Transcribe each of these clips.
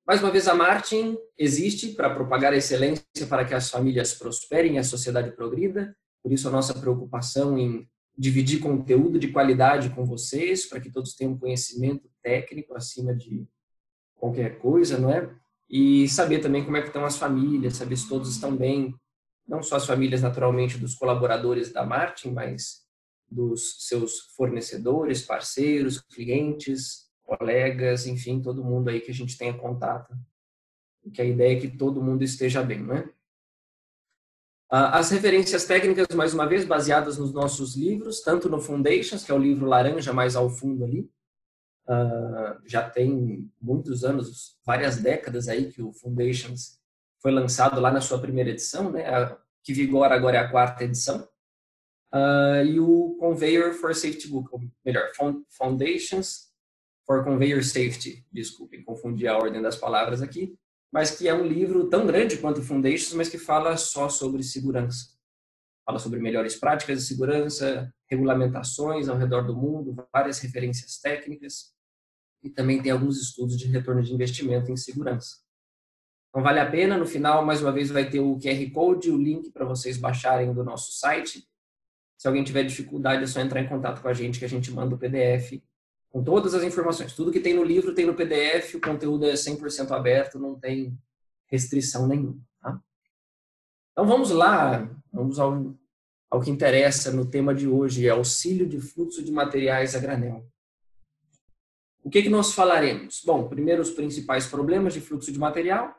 Mais uma vez, a Martin existe para propagar a excelência para que as famílias prosperem e a sociedade progrida. Por isso, a nossa preocupação em dividir conteúdo de qualidade com vocês, para que todos tenham conhecimento técnico acima de qualquer coisa, não é? E saber também como é que estão as famílias, saber se todos estão bem, não só as famílias, naturalmente, dos colaboradores da Martin, mas dos seus fornecedores, parceiros, clientes, colegas, enfim, todo mundo aí que a gente tenha contato. Que a ideia é que todo mundo esteja bem, né? As referências técnicas, mais uma vez, baseadas nos nossos livros, tanto no Foundations, que é o livro laranja mais ao fundo ali, já tem muitos anos, várias décadas aí que o Foundations foi lançado lá na sua primeira edição, né? Que vigora agora é a quarta edição. E o Conveyor for Safety Book, ou melhor, Foundations for Conveyor Safety, desculpem, confundi a ordem das palavras aqui, mas que é um livro tão grande quanto o Foundations, mas que fala só sobre segurança. Fala sobre melhores práticas de segurança, regulamentações ao redor do mundo, várias referências técnicas, e também tem alguns estudos de retorno de investimento em segurança. Então, vale a pena. No final, mais uma vez, vai ter o QR Code, o link para vocês baixarem do nosso site. Se alguém tiver dificuldade, é só entrar em contato com a gente, que a gente manda o PDF com todas as informações. Tudo que tem no livro tem no PDF, o conteúdo é 100% aberto, não tem restrição nenhuma. Tá? Então, vamos lá, vamos ao que interessa no tema de hoje, auxílio de fluxo de materiais a granel. O que nós falaremos? Bom, primeiro os principais problemas de fluxo de material,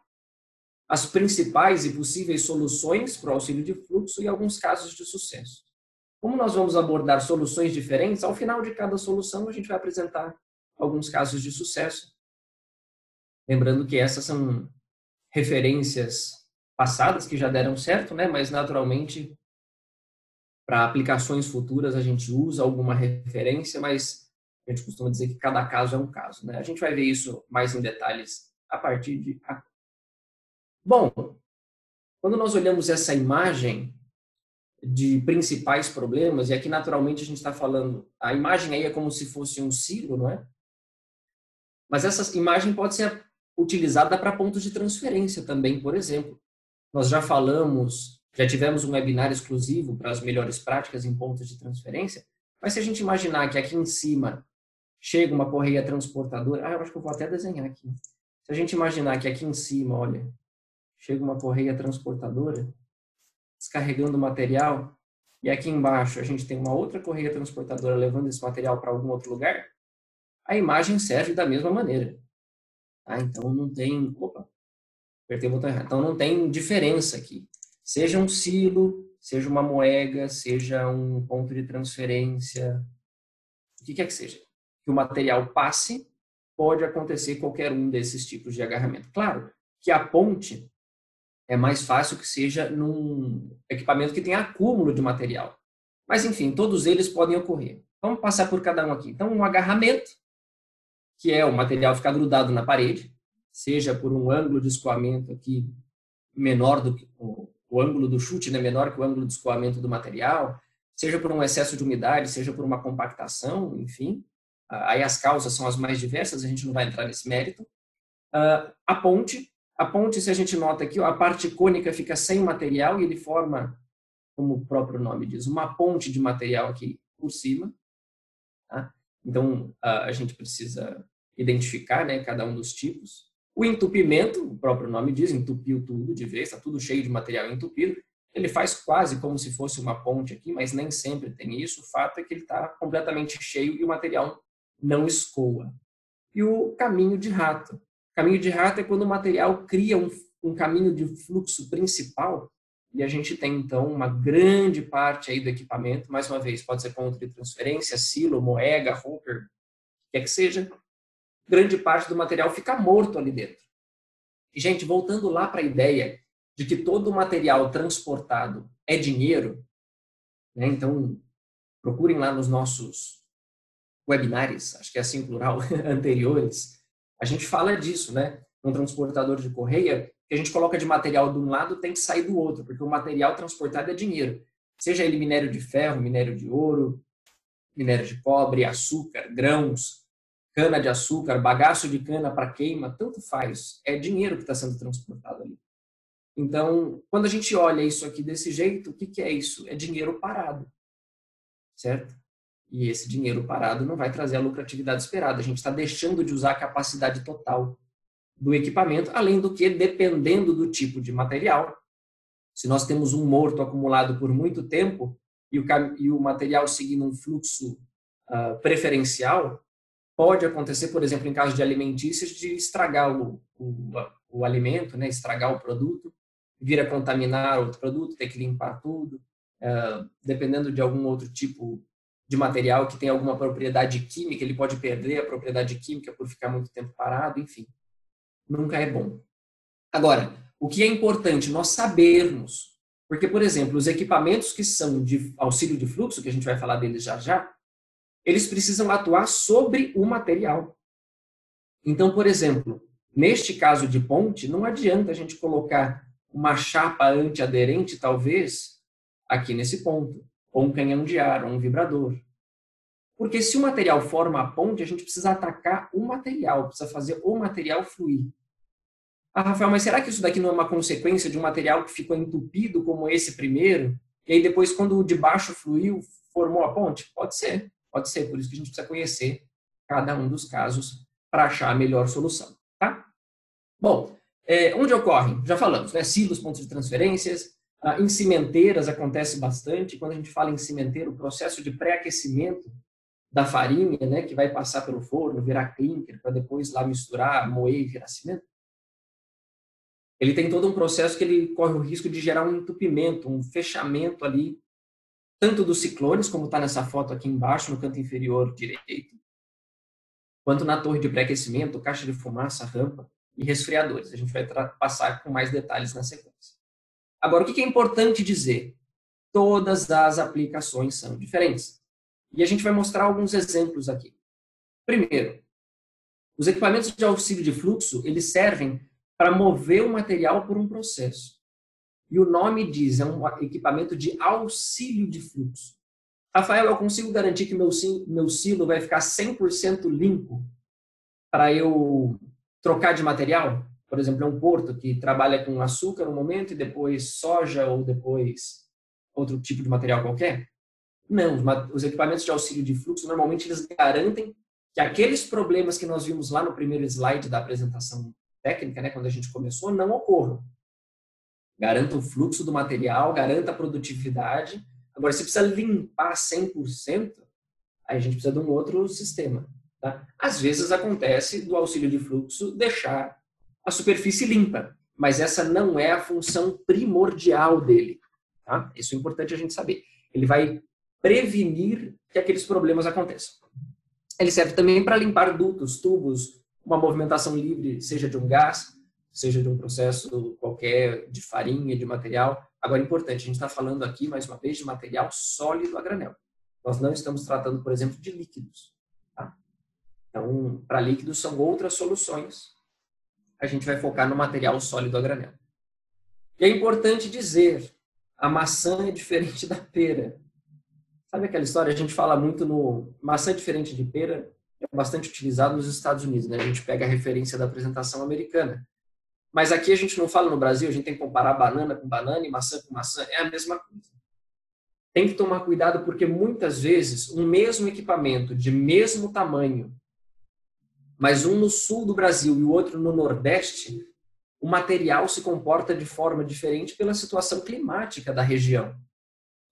as principais e possíveis soluções para o auxílio de fluxo e alguns casos de sucesso. Como nós vamos abordar soluções diferentes, ao final de cada solução a gente vai apresentar alguns casos de sucesso. Lembrando que essas são referências passadas que já deram certo, né? Mas naturalmente para aplicações futuras a gente usa alguma referência, mas a gente costuma dizer que cada caso é um caso, né? A gente vai ver isso mais em detalhes a partir de agora. Bom, quando nós olhamos essa imagem de principais problemas, e aqui naturalmente a gente está falando, a imagem aí é como se fosse um silo, não é? Mas essa imagem pode ser utilizada para pontos de transferência também, por exemplo. Nós já falamos, já tivemos um webinar exclusivo para as melhores práticas em pontos de transferência, mas se a gente imaginar que aqui em cima chega uma correia transportadora, eu acho que eu vou até desenhar aqui. Se a gente imaginar que aqui em cima, olha, chega uma correia transportadora, descarregando o material, e aqui embaixo a gente tem uma outra correia transportadora levando esse material para algum outro lugar, a imagem serve da mesma maneira. Tá? Então não tem... Opa, apertei o botão errado. Então não tem diferença aqui. Seja um silo, seja uma moega, seja um ponto de transferência, o que quer que seja. Que o material passe, pode acontecer qualquer um desses tipos de agarramento. Claro que a ponte é mais fácil que seja num equipamento que tem acúmulo de material. Mas, enfim, todos eles podem ocorrer. Vamos passar por cada um aqui. Então, um agarramento, que é o material ficar grudado na parede, seja por um ângulo de escoamento aqui menor do que o ângulo do chute, né, menor que o ângulo de escoamento do material, seja por um excesso de umidade, seja por uma compactação, enfim. Aí as causas são as mais diversas, a gente não vai entrar nesse mérito. A ponte, se a gente nota aqui, a parte cônica fica sem material e ele forma, como o próprio nome diz, uma ponte de material aqui por cima. Tá? Então, a gente precisa identificar, né, cada um dos tipos. O entupimento, o próprio nome diz, entupiu tudo de vez, está tudo cheio de material entupido. Ele faz quase como se fosse uma ponte aqui, mas nem sempre tem isso. O fato é que ele está completamente cheio e o material não escoa. E o caminho de rato. O caminho de rato é quando o material cria um caminho de fluxo principal e a gente tem, então, uma grande parte aí do equipamento, mais uma vez, pode ser ponto de transferência, silo, moega, hopper, quer que seja, grande parte do material fica morto ali dentro. E, gente, voltando lá para a ideia de que todo o material transportado é dinheiro, né? Então, procurem lá nos nossos webinars, acho que é assim plural, anteriores, a gente fala disso, né? Um transportador de correia, que a gente coloca de material de um lado tem que sair do outro, porque o material transportado é dinheiro. Seja ele minério de ferro, minério de ouro, minério de cobre, açúcar, grãos, cana-de-açúcar, bagaço de cana para queima, tanto faz. É dinheiro que está sendo transportado ali. Então, quando a gente olha isso aqui desse jeito, o que, que é isso? É dinheiro parado, certo? E esse dinheiro parado não vai trazer a lucratividade esperada. A gente está deixando de usar a capacidade total do equipamento, além do que, dependendo do tipo de material, se nós temos um morto acumulado por muito tempo e o material seguindo um fluxo preferencial, pode acontecer, por exemplo, em caso de alimentícios, de estragar o alimento, né? Estragar o produto, vir a contaminar outro produto, ter que limpar tudo, dependendo de algum outro tipo de material que tem alguma propriedade química, ele pode perder a propriedade química por ficar muito tempo parado, enfim. Nunca é bom. Agora, o que é importante nós sabermos, porque, por exemplo, os equipamentos que são de auxílio de fluxo, que a gente vai falar deles já já, eles precisam atuar sobre o material. Então, por exemplo, neste caso de ponte, não adianta a gente colocar uma chapa antiaderente, talvez, aqui nesse ponto, ou um canhão de ar, ou um vibrador. Porque se o material forma a ponte, a gente precisa atacar o material, precisa fazer o material fluir. Ah, Rafael, mas será que isso daqui não é uma consequência de um material que ficou entupido como esse primeiro, e aí depois, quando o de baixo fluiu, formou a ponte? Pode ser, pode ser. Por isso que a gente precisa conhecer cada um dos casos para achar a melhor solução, tá? Bom, onde ocorrem? Já falamos, né? Silos, pontos de transferências. Em cimenteiras acontece bastante. Quando a gente fala em cimenteiro, o processo de pré-aquecimento da farinha, né, que vai passar pelo forno, virar clinker, para depois lá misturar, moer e virar cimento, ele tem todo um processo que ele corre o risco de gerar um entupimento, um fechamento ali, tanto dos ciclones, como está nessa foto aqui embaixo, no canto inferior direito, quanto na torre de pré-aquecimento, caixa de fumaça, rampa e resfriadores. A gente vai passar com mais detalhes na sequência. Agora, o que é importante dizer? Todas as aplicações são diferentes. E a gente vai mostrar alguns exemplos aqui. Primeiro, os equipamentos de auxílio de fluxo, eles servem para mover o material por um processo. E o nome diz, é um equipamento de auxílio de fluxo. Rafael, eu consigo garantir que meu silo vai ficar 100% limpo para eu trocar de material? Por exemplo, é um porto que trabalha com açúcar no momento e depois soja ou depois outro tipo de material qualquer? Não, os equipamentos de auxílio de fluxo, normalmente eles garantem que aqueles problemas que nós vimos lá no primeiro slide da apresentação técnica, né, quando a gente começou, não ocorram. Garanta o fluxo do material, garanta a produtividade. Agora, se precisa limpar 100%, aí a gente precisa de um outro sistema. Tá? Às vezes acontece do auxílio de fluxo deixar a superfície limpa, mas essa não é a função primordial dele. Tá? Isso é importante a gente saber. Ele vai prevenir que aqueles problemas aconteçam. Ele serve também para limpar dutos, tubos, uma movimentação livre, seja de um gás, seja de um processo qualquer de farinha, de material. Agora, importante, a gente está falando aqui, mais uma vez, de material sólido a granel. Nós não estamos tratando, por exemplo, de líquidos. Tá? Então, para líquidos são outras soluções. A gente vai focar no material sólido a granel. E é importante dizer, a maçã é diferente da pera. Sabe aquela história? A gente fala muito no... Maçã diferente de pera é bastante utilizado nos Estados Unidos, né? A gente pega a referência da apresentação americana. Mas aqui a gente não fala no Brasil, a gente tem que comparar banana com banana e maçã com maçã. É a mesma coisa. Tem que tomar cuidado porque muitas vezes um mesmo equipamento de mesmo tamanho, mas um no sul do Brasil e o outro no nordeste, o material se comporta de forma diferente pela situação climática da região.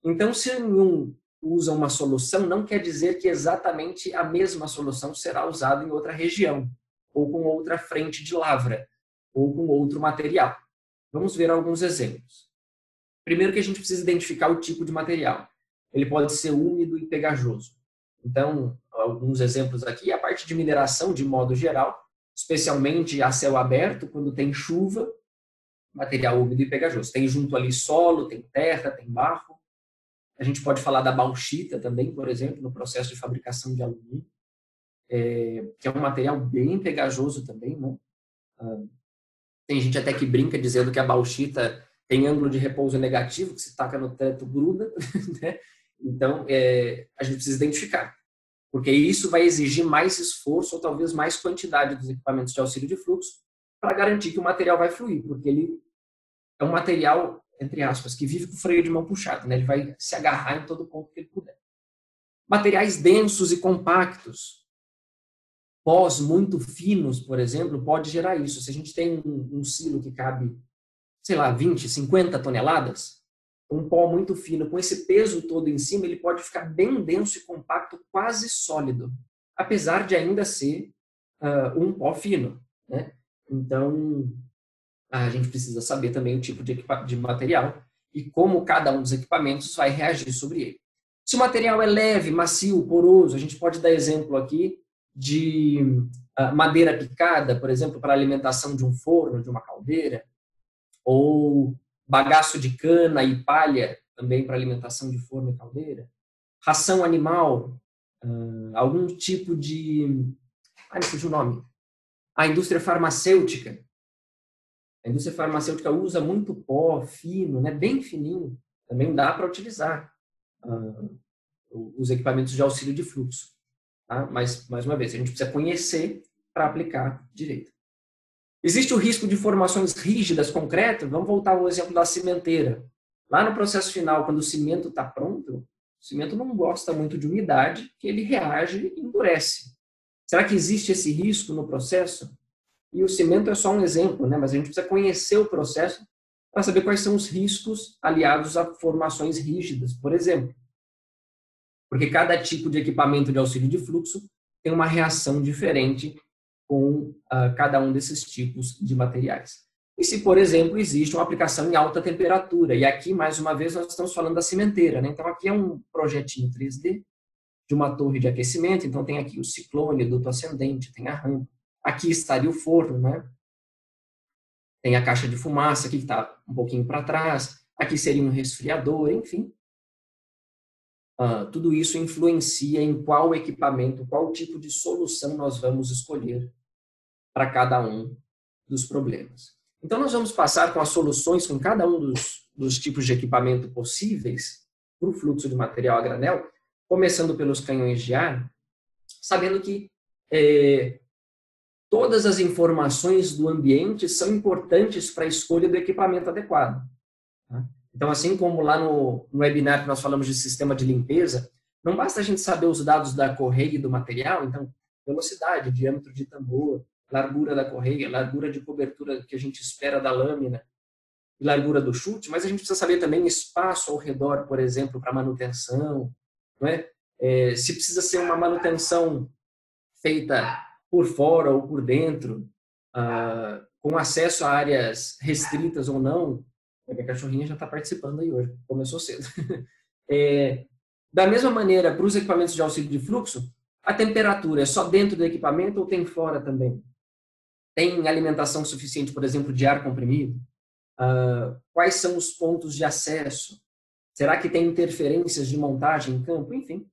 Então, se um usa uma solução, não quer dizer que exatamente a mesma solução será usada em outra região, ou com outra frente de lavra, ou com outro material. Vamos ver alguns exemplos. Primeiro que a gente precisa identificar o tipo de material. Ele pode ser úmido e pegajoso. Então, alguns exemplos aqui, a parte de mineração de modo geral, especialmente a céu aberto, quando tem chuva, material úmido e pegajoso. Tem junto ali solo, tem terra, tem barro. A gente pode falar da bauxita também, por exemplo, no processo de fabricação de alumínio, que é um material bem pegajoso também, né? Tem gente até que brinca dizendo que a bauxita tem ângulo de repouso negativo, que se taca no teto gruda, né? Então, a gente precisa identificar. porque isso vai exigir mais esforço ou talvez mais quantidade dos equipamentos de auxílio de fluxo para garantir que o material vai fluir, porque ele é um material, entre aspas, que vive com o freio de mão puxado, né? Ele vai se agarrar em todo ponto que ele puder. Materiais densos e compactos, pós muito finos, por exemplo, pode gerar isso. Se a gente tem um silo que cabe, sei lá, 20, 50 toneladas, um pó muito fino, com esse peso todo em cima, ele pode ficar bem denso e compacto, quase sólido, apesar de ainda ser um pó fino, né? Então, a gente precisa saber também o tipo de material e como cada um dos equipamentos vai reagir sobre ele. Se o material é leve, macio, poroso, a gente pode dar exemplo aqui de madeira picada, por exemplo, para a alimentação de um forno, de uma caldeira, ou bagaço de cana e palha, também para alimentação de forno e caldeira, ração animal, algum tipo de... me fugiu o nome. A indústria farmacêutica. A indústria farmacêutica usa muito pó fino, né, bem fininho. Também dá para utilizar os equipamentos de auxílio de fluxo. Tá? Mas, mais uma vez, a gente precisa conhecer para aplicar direito. Existe o risco de formações rígidas, concretas. Vamos voltar ao exemplo da cimenteira. Lá no processo final, quando o cimento está pronto, o cimento não gosta muito de umidade, que ele reage e endurece. Será que existe esse risco no processo? E o cimento é só um exemplo, né? Mas a gente precisa conhecer o processo para saber quais são os riscos aliados a formações rígidas, por exemplo. Porque cada tipo de equipamento de auxílio de fluxo tem uma reação diferente com cada um desses tipos de materiais. E se, por exemplo, existe uma aplicação em alta temperatura, e aqui, mais uma vez, nós estamos falando da cimenteira, né? Então, aqui é um projetinho 3D de uma torre de aquecimento, então tem aqui o ciclone, o duto ascendente, tem a rampa. Aqui estaria o forno, né? Tem a caixa de fumaça aqui que está um pouquinho para trás. Aqui seria um resfriador, enfim. Tudo isso influencia em qual equipamento, qual tipo de solução nós vamos escolher para cada um dos problemas. Então, nós vamos passar com as soluções com cada um dos tipos de equipamento possíveis para o fluxo de material a granel, começando pelos canhões de ar, sabendo que todas as informações do ambiente são importantes para a escolha do equipamento adequado. Tá? Então, assim como lá no webinar que nós falamos de sistema de limpeza, não basta a gente saber os dados da correia e do material, então, velocidade, diâmetro de tambor, largura da correia, largura de cobertura que a gente espera da lâmina e largura do chute, mas a gente precisa saber também espaço ao redor, por exemplo, para manutenção, não é? Se precisa ser uma manutenção feita por fora ou por dentro, com acesso a áreas restritas ou não. A minha cachorrinha já está participando aí hoje, começou cedo. Da mesma maneira, para os equipamentos de auxílio de fluxo, a temperatura é só dentro do equipamento ou tem fora também? Tem alimentação suficiente, por exemplo, de ar comprimido? Quais são os pontos de acesso? Será que tem interferências de montagem em campo? Enfim,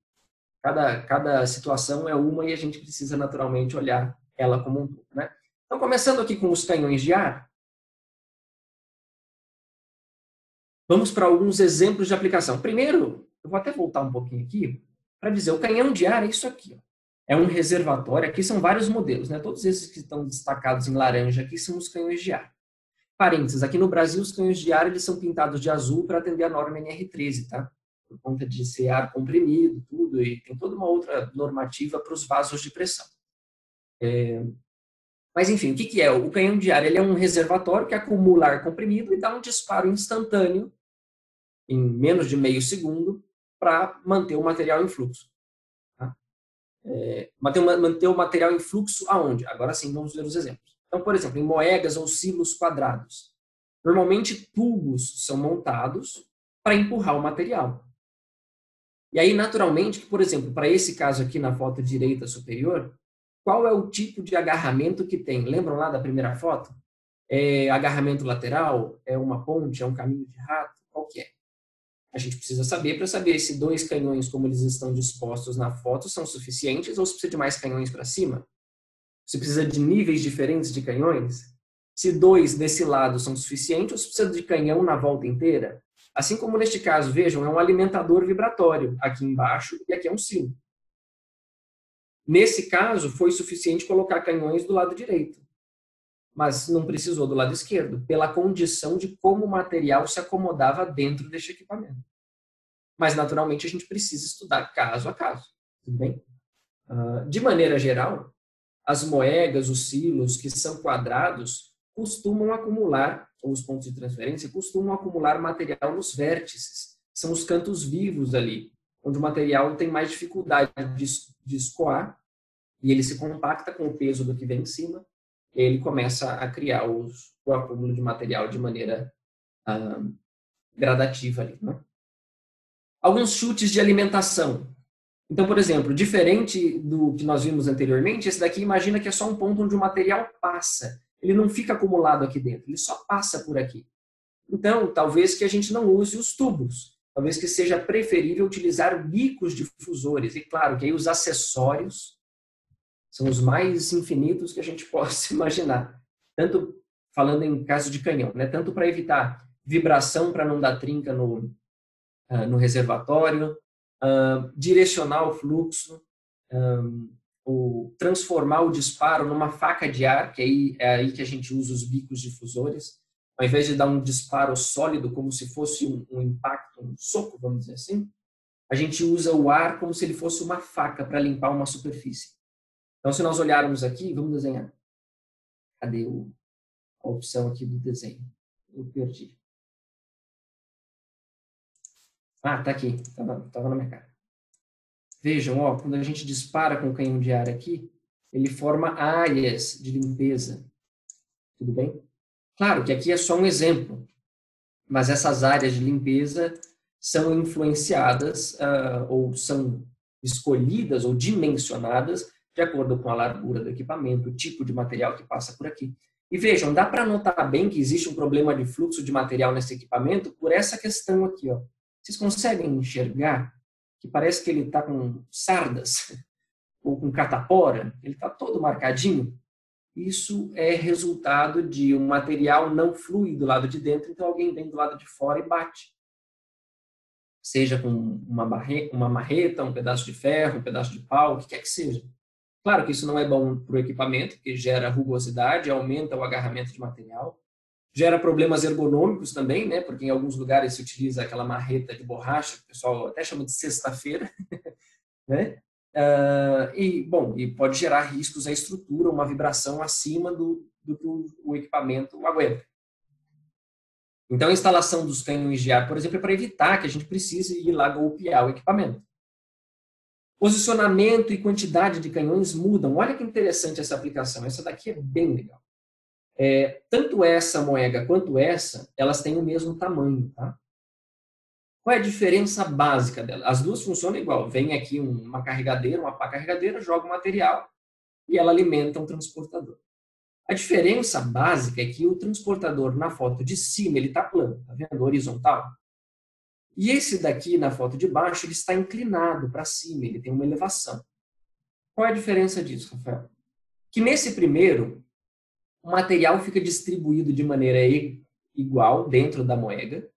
cada situação é uma e a gente precisa naturalmente olhar ela como um todo, né? Então, começando aqui com os canhões de ar, vamos para alguns exemplos de aplicação. Primeiro, eu vou até voltar um pouquinho aqui para dizer, o canhão de ar é isso aqui. É um reservatório, aqui são vários modelos, né? Todos esses que estão destacados em laranja aqui são os canhões de ar. Parênteses, aqui no Brasil os canhões de ar eles são pintados de azul para atender a norma NR13, tá? Por conta de ser ar comprimido, tudo, e tem toda uma outra normativa para os vasos de pressão. Mas, enfim, o que é? O canhão de ar ele é um reservatório que acumula ar comprimido e dá um disparo instantâneo, em menos de meio segundo, para manter o material em fluxo. Tá? Manter o material em fluxo aonde? Agora sim, vamos ver os exemplos. Então, por exemplo, em moegas ou silos quadrados. Normalmente, tubos são montados para empurrar o material. E aí, naturalmente, por exemplo, para esse caso aqui na foto direita superior, qual é o tipo de agarramento que tem? Lembram lá da primeira foto? É agarramento lateral? É uma ponte? É um caminho de rato? Qual que é? A gente precisa saber para saber se 2 canhões, como eles estão dispostos na foto, são suficientes ou se precisa de mais canhões para cima. Se precisa de níveis diferentes de canhões. Se 2 desse lado são suficientes ou se precisa de canhão na volta inteira. Assim como neste caso, vejam, é um alimentador vibratório aqui embaixo e aqui é um silo. Nesse caso, foi suficiente colocar canhões do lado direito, mas não precisou do lado esquerdo, pela condição de como o material se acomodava dentro deste equipamento. Mas, naturalmente, a gente precisa estudar caso a caso, tudo bem? De maneira geral, as moegas, os silos que são quadrados, costumam acumular, ou os pontos de transferência, costumam acumular material nos vértices. São os cantos vivos ali, onde o material tem mais dificuldade de escoar, e ele se compacta com o peso do que vem em cima, e ele começa a criar o acúmulo de material de maneira gradativa ali, né? Alguns chutes de alimentação. Então, por exemplo, diferente do que nós vimos anteriormente, esse daqui imagina que é só um ponto onde o material passa. Ele não fica acumulado aqui dentro, ele só passa por aqui. Então, talvez que a gente não use os tubos. Talvez que seja preferível utilizar bicos difusores. E claro que aí os acessórios são os mais infinitos que a gente possa imaginar. Tanto falando em caso de canhão, né? Tanto para evitar vibração, para não dar trinca no reservatório, direcionar o fluxo, transformar o disparo numa faca de ar, que aí é aí que a gente usa os bicos difusores. Ao invés de dar um disparo sólido, como se fosse um impacto, um soco, vamos dizer assim, a gente usa o ar como se ele fosse uma faca para limpar uma superfície. Então, se nós olharmos aqui, vamos desenhar. Cadê a opção aqui do desenho? Eu perdi. Ah, tá aqui. Tava na minha cara. Vejam, ó, quando a gente dispara com o canhão de ar aqui, ele forma áreas de limpeza. Tudo bem? Claro que aqui é só um exemplo, mas essas áreas de limpeza são influenciadas ou são escolhidas ou dimensionadas de acordo com a largura do equipamento, o tipo de material que passa por aqui. E vejam, dá para notar bem que existe um problema de fluxo de material nesse equipamento por essa questão aqui, ó. Vocês conseguem enxergar que parece que ele está com sardas ou com catapora? Ele está todo marcadinho? Isso é resultado de um material não flui do lado de dentro, então alguém vem do lado de fora e bate. Seja com uma marreta, um pedaço de ferro, um pedaço de pau, o que quer que seja. Claro que isso não é bom para o equipamento, porque gera rugosidade, aumenta o agarramento de material. Gera problemas ergonômicos também, né? Porque em alguns lugares se utiliza aquela marreta de borracha, que o pessoal até chama de sexta-feira, né? E pode gerar riscos à estrutura, uma vibração acima do que o equipamento aguenta. Então, a instalação dos canhões de ar, por exemplo, é para evitar que a gente precise ir lá golpear o equipamento. Posicionamento e quantidade de canhões mudam. Olha que interessante essa aplicação. Essa daqui é bem legal. Tanto essa moega quanto essa, elas têm o mesmo tamanho, tá? Qual é a diferença básica dela? As duas funcionam igual. Vem aqui uma carregadeira, uma pá carregadeira, joga o material e ela alimenta um transportador. A diferença básica é que o transportador na foto de cima ele está plano, tá vendo? Horizontal. E esse daqui na foto de baixo ele está inclinado para cima, ele tem uma elevação. Qual é a diferença disso, Rafael? Que nesse primeiro o material fica distribuído de maneira igual dentro da moega.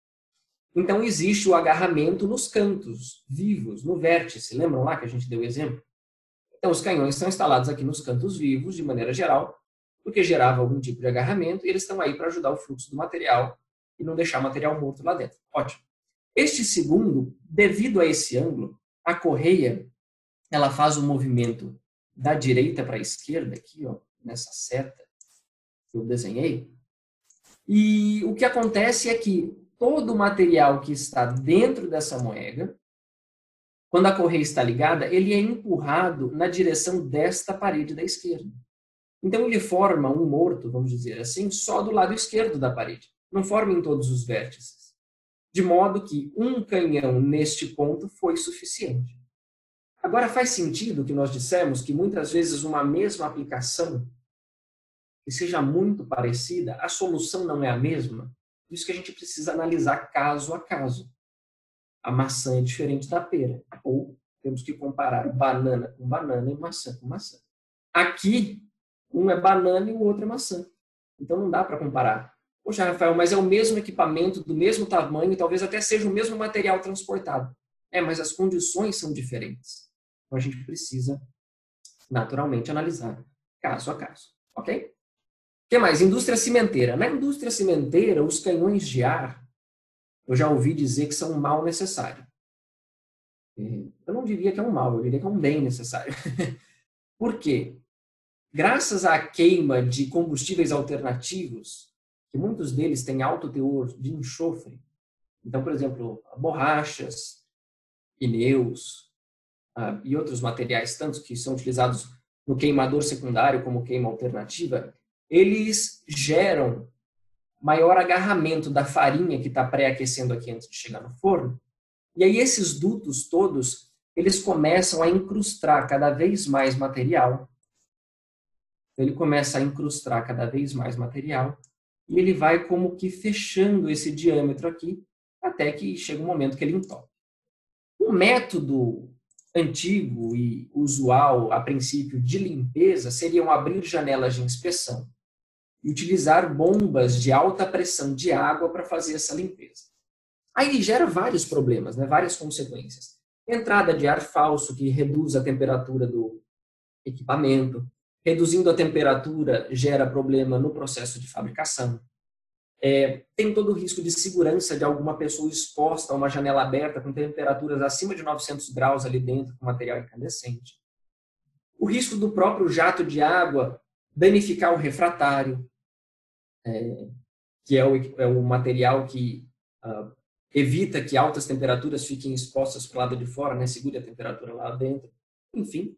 Então, existe o agarramento nos cantos vivos, no vértice. Lembram lá que a gente deu o exemplo? Então, os canhões estão instalados aqui nos cantos vivos, de maneira geral, porque gerava algum tipo de agarramento, e eles estão aí para ajudar o fluxo do material e não deixar o material morto lá dentro. Ótimo. Este segundo, devido a esse ângulo, a correia ela faz um movimento da direita para a esquerda, aqui, ó, nessa seta que eu desenhei. E o que acontece é que todo o material que está dentro dessa moega, quando a correia está ligada, ele é empurrado na direção desta parede da esquerda. Então ele forma um morto, vamos dizer assim, só do lado esquerdo da parede. Não forma em todos os vértices. De modo que um canhão neste ponto foi suficiente. Agora faz sentido que nós dissemos que muitas vezes uma mesma aplicação que seja muito parecida, a solução não é a mesma. Por isso que a gente precisa analisar caso a caso. A maçã é diferente da pera. Ou temos que comparar banana com banana e maçã com maçã. Aqui, um é banana e o outro é maçã. Então não dá para comparar. Poxa, Rafael, mas é o mesmo equipamento, do mesmo tamanho, talvez até seja o mesmo material transportado. Mas as condições são diferentes. Então a gente precisa naturalmente analisar caso a caso, ok? O que mais? Indústria cimenteira. Na indústria cimenteira, os canhões de ar, eu já ouvi dizer que são um mal necessário. Eu não diria que é um mal, eu diria que é um bem necessário. Por quê? Graças à queima de combustíveis alternativos, que muitos deles têm alto teor de enxofre, então, por exemplo, borrachas, pneus e outros materiais, tantos que são utilizados no queimador secundário como queima alternativa, eles geram maior agarramento da farinha que está pré-aquecendo aqui antes de chegar no forno. E aí esses dutos todos, eles começam a incrustar cada vez mais material. Ele começa a incrustar cada vez mais material e ele vai como que fechando esse diâmetro aqui até que chega um momento que ele entope. O método antigo e usual, a princípio, de limpeza seriam abrir janelas de inspeção e utilizar bombas de alta pressão de água para fazer essa limpeza. Aí gera vários problemas, né? Várias consequências. Entrada de ar falso, que reduz a temperatura do equipamento. Reduzindo a temperatura, gera problema no processo de fabricação. Tem todo o risco de segurança de alguma pessoa exposta a uma janela aberta com temperaturas acima de 900 graus ali dentro, com material incandescente. O risco do próprio jato de água danificar o refratário, que é o material que evita que altas temperaturas fiquem expostas para o lado de fora, né? Segure a temperatura lá dentro. Enfim,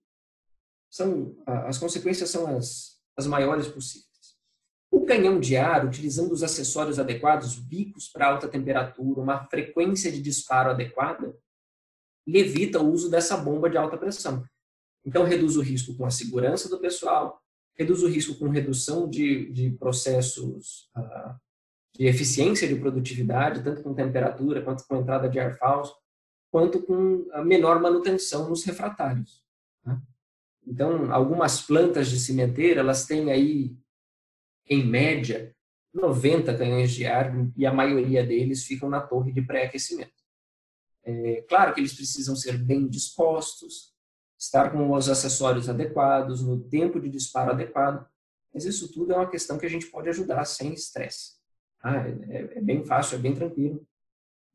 as consequências são as maiores possíveis. O canhão de ar, utilizando os acessórios adequados, bicos para alta temperatura, uma frequência de disparo adequada, ele evita o uso dessa bomba de alta pressão. Então, reduz o risco com a segurança do pessoal, reduz o risco com redução de processos de eficiência de produtividade, tanto com temperatura, quanto com entrada de ar falso, quanto com a menor manutenção nos refratários. Tá? Então, algumas plantas de cimenteira, elas têm aí, em média, 90 canhões de ar e a maioria deles ficam na torre de pré-aquecimento. Claro que eles precisam ser bem dispostos, estar com os acessórios adequados, no tempo de disparo adequado, mas isso tudo é uma questão que a gente pode ajudar sem estresse. É bem fácil, é bem tranquilo.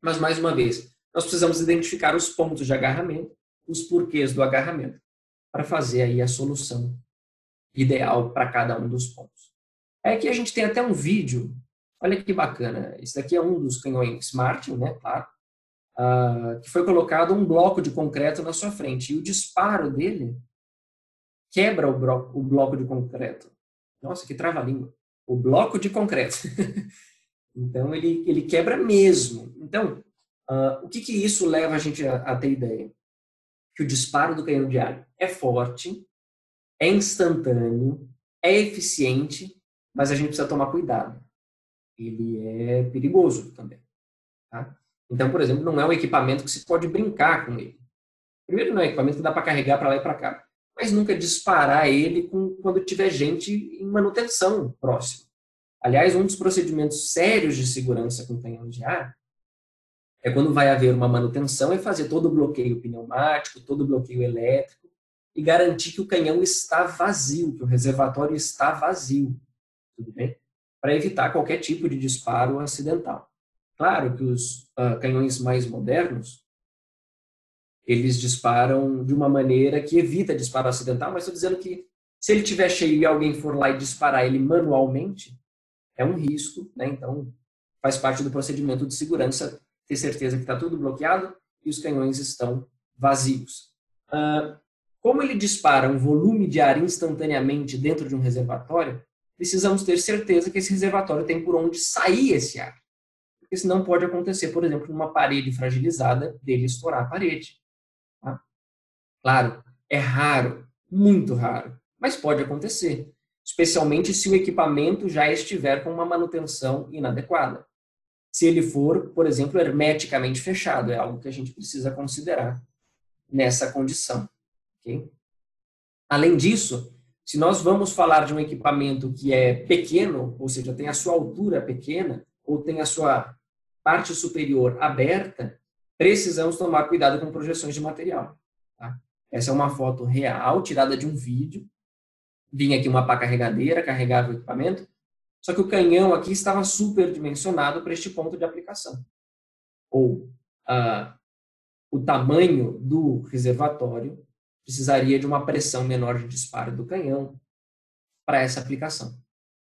Mas, mais uma vez, nós precisamos identificar os pontos de agarramento, os porquês do agarramento, para fazer aí a solução ideal para cada um dos pontos. Aqui a gente tem até um vídeo, olha que bacana, esse daqui é um dos canhões Martin, né, claro, que foi colocado um bloco de concreto na sua frente, e o disparo dele quebra o bloco de concreto. Nossa, que trava-língua. O bloco de concreto. Então, ele quebra mesmo. Então, o que isso leva a gente a ter ideia? Que o disparo do canhão de ar é forte, é instantâneo, é eficiente, mas a gente precisa tomar cuidado. Ele é perigoso também. Tá? Então, por exemplo, não é um equipamento que se pode brincar com ele. Primeiro, não é um equipamento que dá para carregar para lá e para cá, mas nunca disparar ele quando tiver gente em manutenção próxima. Aliás, um dos procedimentos sérios de segurança com canhão de ar é quando vai haver uma manutenção, é fazer todo o bloqueio pneumático, todo o bloqueio elétrico e garantir que o canhão está vazio, que o reservatório está vazio, tudo bem? Para evitar qualquer tipo de disparo acidental. Claro que os canhões mais modernos, eles disparam de uma maneira que evita disparo acidental, mas estou dizendo que se ele estiver cheio e alguém for lá e disparar ele manualmente, é um risco, né? Então faz parte do procedimento de segurança ter certeza que está tudo bloqueado e os canhões estão vazios. Como ele dispara um volume de ar instantaneamente dentro de um reservatório, precisamos ter certeza que esse reservatório tem por onde sair esse ar. Porque senão pode acontecer, por exemplo, numa parede fragilizada, dele estourar a parede. Tá? Claro, é raro, muito raro, mas pode acontecer. Especialmente se o equipamento já estiver com uma manutenção inadequada. Se ele for, por exemplo, hermeticamente fechado, é algo que a gente precisa considerar nessa condição. Okay? Além disso, se nós vamos falar de um equipamento que é pequeno, ou seja, tem a sua altura pequena, ou tem a sua parte superior aberta, precisamos tomar cuidado com projeções de material. Tá? Essa é uma foto real, tirada de um vídeo. Vinha aqui uma pá carregadeira, carregava o equipamento, só que o canhão aqui estava superdimensionado para este ponto de aplicação. Ou o tamanho do reservatório precisaria de uma pressão menor de disparo do canhão para essa aplicação.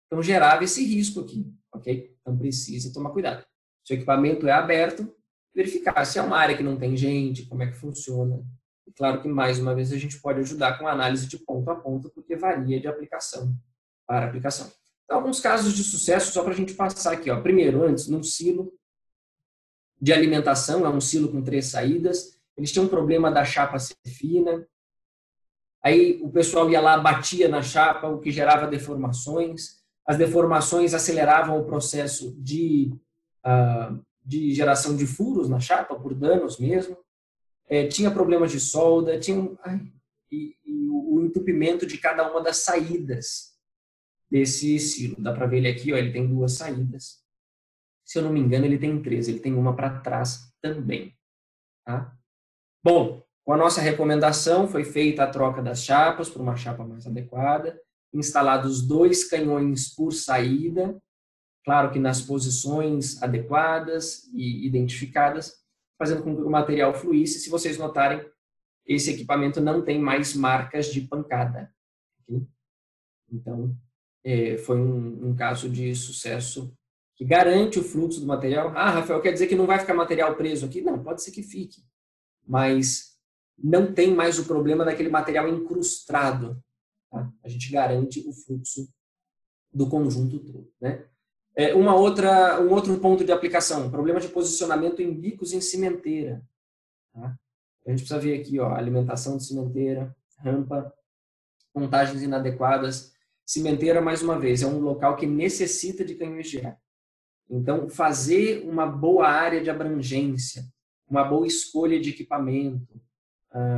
Então, gerava esse risco aqui, ok? Então, precisa tomar cuidado. Se o equipamento é aberto, verificar se é uma área que não tem gente, como é que funciona. E claro que, mais uma vez, a gente pode ajudar com análise de ponto a ponto, porque varia de aplicação para aplicação. Então, alguns casos de sucesso, só para a gente passar aqui. Ó. Primeiro, antes, num silo de alimentação, é um silo com 3 saídas. Eles tinham um problema da chapa ser fina. Aí o pessoal ia lá, batia na chapa, o que gerava deformações. As deformações aceleravam o processo de geração de furos na chapa, por danos mesmo. Tinha problemas de solda, e o entupimento de cada uma das saídas desse silo. Dá para ver ele aqui, ó, ele tem 2 saídas. Se eu não me engano, ele tem 3, ele tem uma para trás também. Tá? Bom, com a nossa recomendação, foi feita a troca das chapas por uma chapa mais adequada, instalados 2 canhões por saída, claro que nas posições adequadas e identificadas, fazendo com que o material fluísse. Se vocês notarem, esse equipamento não tem mais marcas de pancada. Okay? Então, foi um caso de sucesso que garante o fluxo do material. Ah, Rafael, quer dizer que não vai ficar material preso aqui? Não, pode ser que fique. Mas não tem mais o problema daquele material incrustado. Tá? A gente garante o fluxo do conjunto todo. Né? Um outro ponto de aplicação, problema de posicionamento em bicos em cimenteira. Tá? A gente precisa ver aqui, ó, alimentação de cimenteira, rampa, montagens inadequadas. Cimenteira, mais uma vez, é um local que necessita de canhões de ar. Então, fazer uma boa área de abrangência, uma boa escolha de equipamento.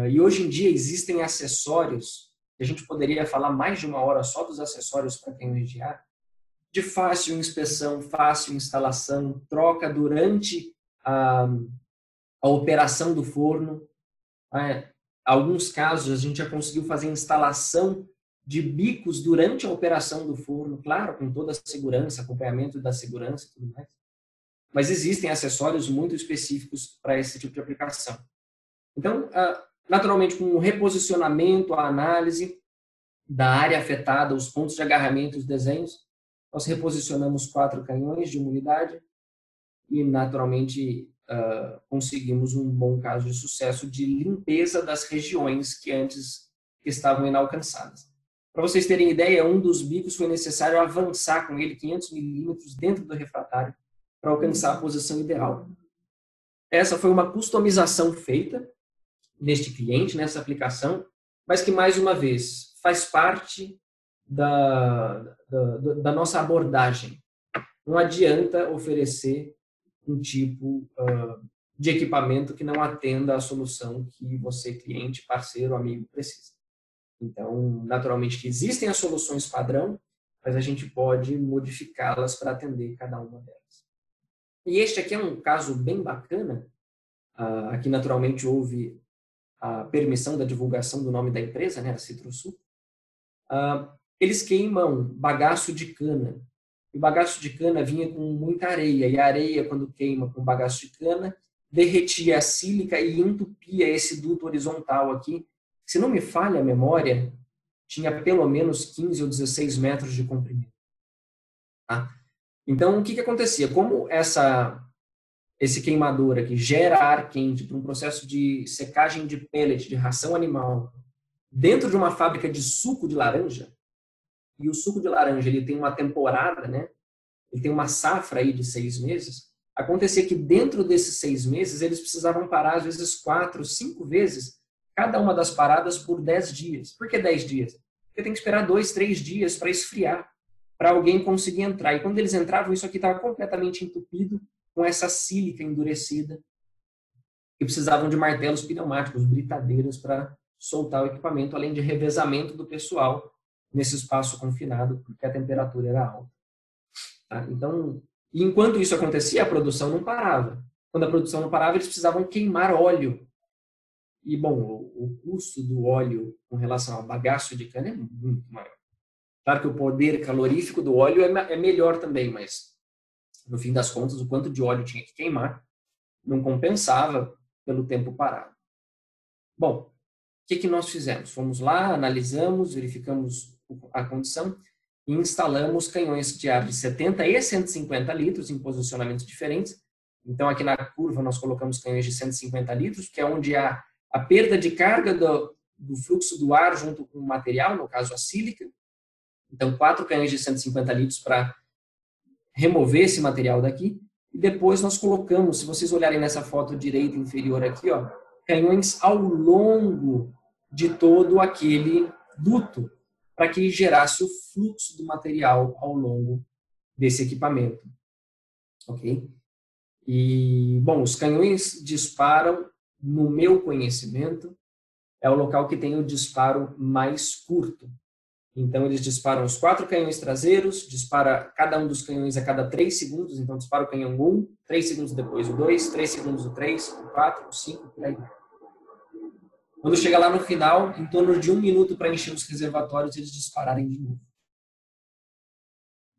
E hoje em dia existem acessórios, a gente poderia falar mais de 1 hora só dos acessórios para canhões de ar, de fácil inspeção, fácil instalação, troca durante a operação do forno. Alguns casos a gente já conseguiu fazer instalação de bicos durante a operação do forno, claro, com toda a segurança, acompanhamento da segurança e tudo mais. Mas existem acessórios muito específicos para esse tipo de aplicação. Então, naturalmente, com o reposicionamento, a análise da área afetada, os pontos de agarramento, os desenhos, nós reposicionamos 4 canhões de uma unidade e, naturalmente, conseguimos um bom caso de sucesso de limpeza das regiões que antes estavam inalcançadas. Para vocês terem ideia, um dos bicos foi necessário avançar com ele 500 milímetros dentro do refratário para alcançar a posição ideal. Essa foi uma customização feita neste cliente, nessa aplicação, mas que, mais uma vez, faz parte da nossa abordagem. Não adianta oferecer um tipo de equipamento que não atenda à solução que você, cliente, parceiro, amigo, precisa. Então, naturalmente, que existem as soluções padrão, mas a gente pode modificá-las para atender cada uma delas. E este aqui é um caso bem bacana. Aqui, naturalmente, houve a permissão da divulgação do nome da empresa, né, a Citrosul. Eles queimam bagaço de cana. E o bagaço de cana vinha com muita areia. E a areia, quando queima com bagaço de cana, derretia a sílica e entupia esse duto horizontal aqui. Se não me falha a memória, tinha pelo menos 15 ou 16 metros de comprimento. Tá? Então, o que acontecia? Como esse queimador aqui gera ar quente para um processo de secagem de pellet, de ração animal, dentro de uma fábrica de suco de laranja, e o suco de laranja ele tem uma temporada, né? Ele tem uma safra aí de 6 meses, acontecia que dentro desses 6 meses eles precisavam parar às vezes 4, 5 vezes cada uma das paradas por 10 dias. Por que 10 dias? Porque tem que esperar 2, 3 dias para esfriar, para alguém conseguir entrar. E quando eles entravam, isso aqui estava completamente entupido com essa sílica endurecida e precisavam de martelos pneumáticos, britadeiras para soltar o equipamento, além de revezamento do pessoal nesse espaço confinado, porque a temperatura era alta. Tá? Então, enquanto isso acontecia, a produção não parava. Quando a produção não parava, eles precisavam queimar óleo. E, bom, o custo do óleo com relação ao bagaço de cana é muito maior. Claro que o poder calorífico do óleo é melhor também, mas no fim das contas, o quanto de óleo tinha que queimar não compensava pelo tempo parado. Bom, o que nós fizemos? Fomos lá, analisamos, verificamos a condição e instalamos canhões de ar de 70 e 150 litros em posicionamentos diferentes. Então, aqui na curva, nós colocamos canhões de 150 litros, que é onde há a perda de carga do fluxo do ar junto com o material, no caso a sílica. Então, 4 canhões de 150 litros para remover esse material daqui. E depois nós colocamos, se vocês olharem nessa foto direita inferior aqui, ó, canhões ao longo de todo aquele duto, para que gerasse o fluxo do material ao longo desse equipamento. Ok? E, bom, os canhões disparam, no meu conhecimento, é o local que tem o disparo mais curto. Então, eles disparam os 4 canhões traseiros, dispara cada um dos canhões a cada 3 segundos, então dispara o canhão 1, 3 segundos depois o 2, 3 segundos o 3, o 4, o 5, por aí. Quando chega lá no final, em torno de 1 minuto para encher os reservatórios, eles dispararem de novo.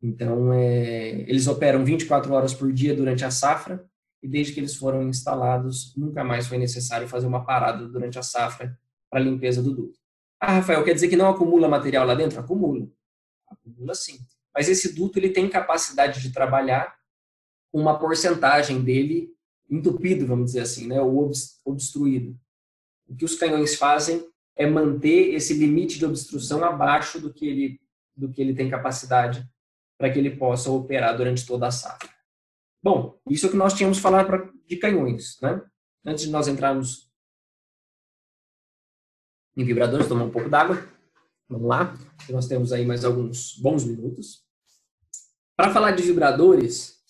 Então, eles operam 24 horas por dia durante a safra, e desde que eles foram instalados, nunca mais foi necessário fazer uma parada durante a safra para a limpeza do duto. Ah, Rafael, quer dizer que não acumula material lá dentro? Acumula. Acumula sim. Mas esse duto ele tem capacidade de trabalhar com uma porcentagem dele entupido, vamos dizer assim, né, ou obstruído. O que os canhões fazem é manter esse limite de obstrução abaixo do que ele tem capacidade para que ele possa operar durante toda a safra. Bom, isso é o que nós tínhamos falado de canhões, né? Antes de nós entrarmos em vibradores, tomar um pouco d'água. Vamos lá, nós temos aí mais alguns bons minutos. Para falar de vibradores,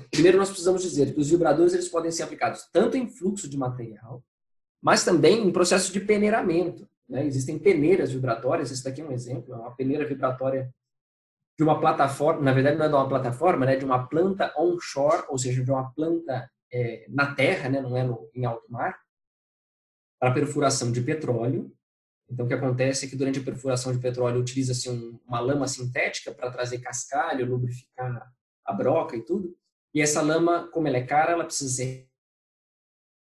primeiro nós precisamos dizer que os vibradores eles podem ser aplicados tanto em fluxo de material, mas também em processo de peneiramento. Né? Existem peneiras vibratórias, esse daqui é um exemplo, é uma peneira vibratória de uma plataforma, na verdade não é de uma plataforma, né? De uma planta onshore, ou seja, de uma planta na terra, né? Não é em alto mar, para perfuração de petróleo. Então, o que acontece é que durante a perfuração de petróleo utiliza-se uma lama sintética para trazer cascalho, lubrificar a broca e tudo. E essa lama, como ela é cara, ela precisa ser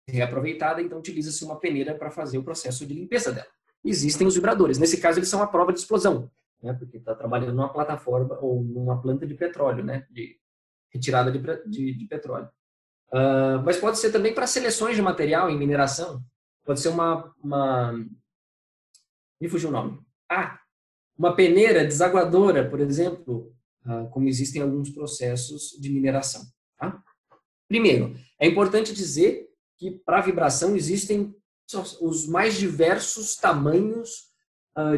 reaproveitada, então utiliza-se uma peneira para fazer o processo de limpeza dela. Existem os vibradores. Nesse caso, eles são a prova de explosão, né? Porque está trabalhando numa plataforma ou numa planta de petróleo, né? De retirada de petróleo. Mas pode ser também para seleções de material em mineração. Pode ser me fugiu o nome. Uma peneira desaguadora, por exemplo, como existem alguns processos de mineração. Tá? Primeiro, é importante dizer que para a vibração existem os mais diversos tamanhos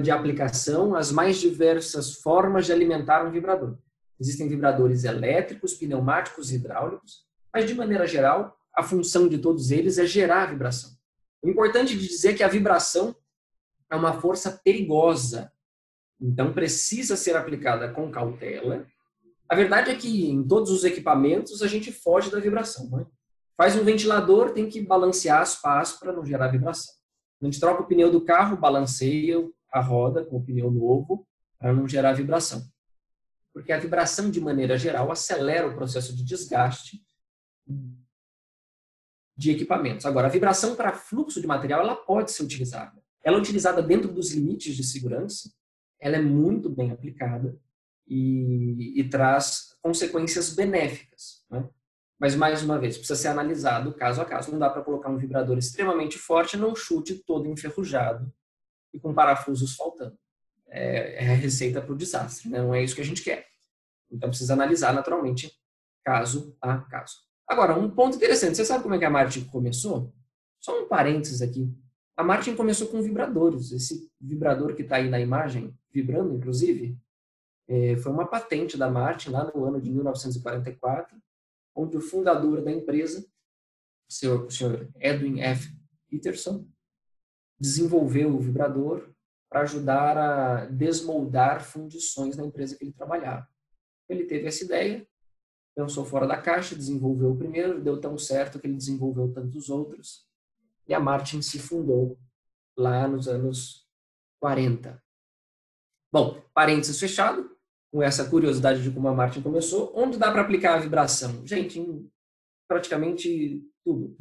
de aplicação, as mais diversas formas de alimentar um vibrador. Existem vibradores elétricos, pneumáticos e hidráulicos, mas de maneira geral, a função de todos eles é gerar vibração. O importante de dizer que a vibração é uma força perigosa, então precisa ser aplicada com cautela. A verdade é que em todos os equipamentos a gente foge da vibração. Né? Faz um ventilador, tem que balancear as pás para não gerar vibração. A gente troca o pneu do carro, balanceia a roda com o pneu novo para não gerar vibração. Porque a vibração, de maneira geral, acelera o processo de desgaste de equipamentos. Agora, a vibração para fluxo de material ela pode ser utilizada. Ela é utilizada dentro dos limites de segurança, ela é muito bem aplicada e traz consequências benéficas. Né? Mas, mais uma vez, precisa ser analisado caso a caso. Não dá para colocar um vibrador extremamente forte num chute todo enferrujado e com parafusos faltando. É a receita para o desastre. Né? Não é isso que a gente quer. Então, precisa analisar naturalmente caso a caso. Agora, um ponto interessante. Você sabe como é que a Martin começou? Só um parênteses aqui. A Martin começou com vibradores. Esse vibrador que está aí na imagem, vibrando inclusive, foi uma patente da Martin lá no ano de 1944, onde o fundador da empresa, o senhor Edwin F. Peterson, desenvolveu o vibrador para ajudar a desmoldar fundições na empresa que ele trabalhava. Ele teve essa ideia, pensou fora da caixa, desenvolveu o primeiro, deu tão certo que ele desenvolveu tantos outros. e a Martin se fundou lá nos anos 40. Bom, parênteses fechado, com essa curiosidade de como a Martin começou. Onde dá para aplicar a vibração? Gente, em praticamente tudo.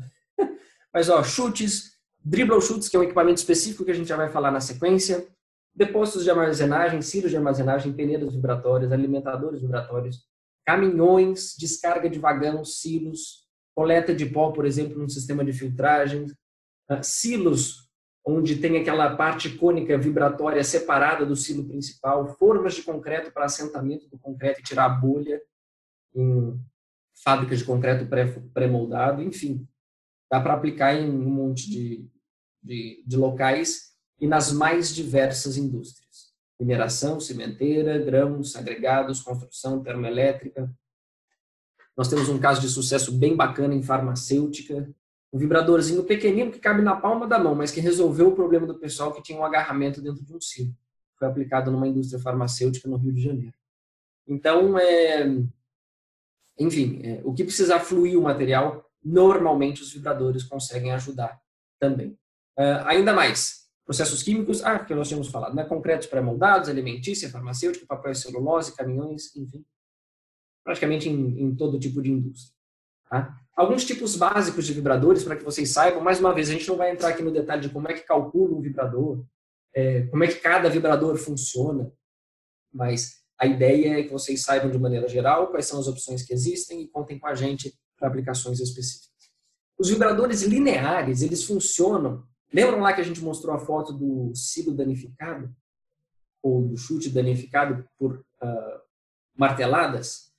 Mas, ó, chutes, dribble chutes, que é um equipamento específico que a gente já vai falar na sequência, depósitos de armazenagem, silos de armazenagem, peneiras vibratórias, alimentadores vibratórios, caminhões, descarga de vagão, silos, coleta de pó, por exemplo, num sistema de filtragem, silos, onde tem aquela parte cônica vibratória separada do silo principal, formas de concreto para assentamento do concreto e tirar a bolha em fábricas de concreto pré-moldado, enfim. Dá para aplicar em um monte de locais e nas mais diversas indústrias. Mineração, cimenteira, grãos, agregados, construção, termoelétrica. Nós temos um caso de sucesso bem bacana em farmacêutica. Um vibradorzinho pequenino que cabe na palma da mão, mas que resolveu o problema do pessoal que tinha um agarramento dentro de um silo. Foi aplicado numa indústria farmacêutica no Rio de Janeiro. Então, enfim, o que precisar fluir o material, normalmente os vibradores conseguem ajudar também. Ainda mais, processos químicos, que nós tínhamos falado, né? Concretos pré-moldados, alimentícia, farmacêutica, papel e celulose, caminhões, enfim, praticamente em todo tipo de indústria. Tá? Alguns tipos básicos de vibradores, para que vocês saibam, mais uma vez, a gente não vai entrar aqui no detalhe de como é que calcula um vibrador, como é que cada vibrador funciona, mas a ideia é que vocês saibam de maneira geral quais são as opções que existem e contem com a gente para aplicações específicas. Os vibradores lineares, eles funcionam. Lembram lá que a gente mostrou a foto do silo danificado? Ou do chute danificado por marteladas?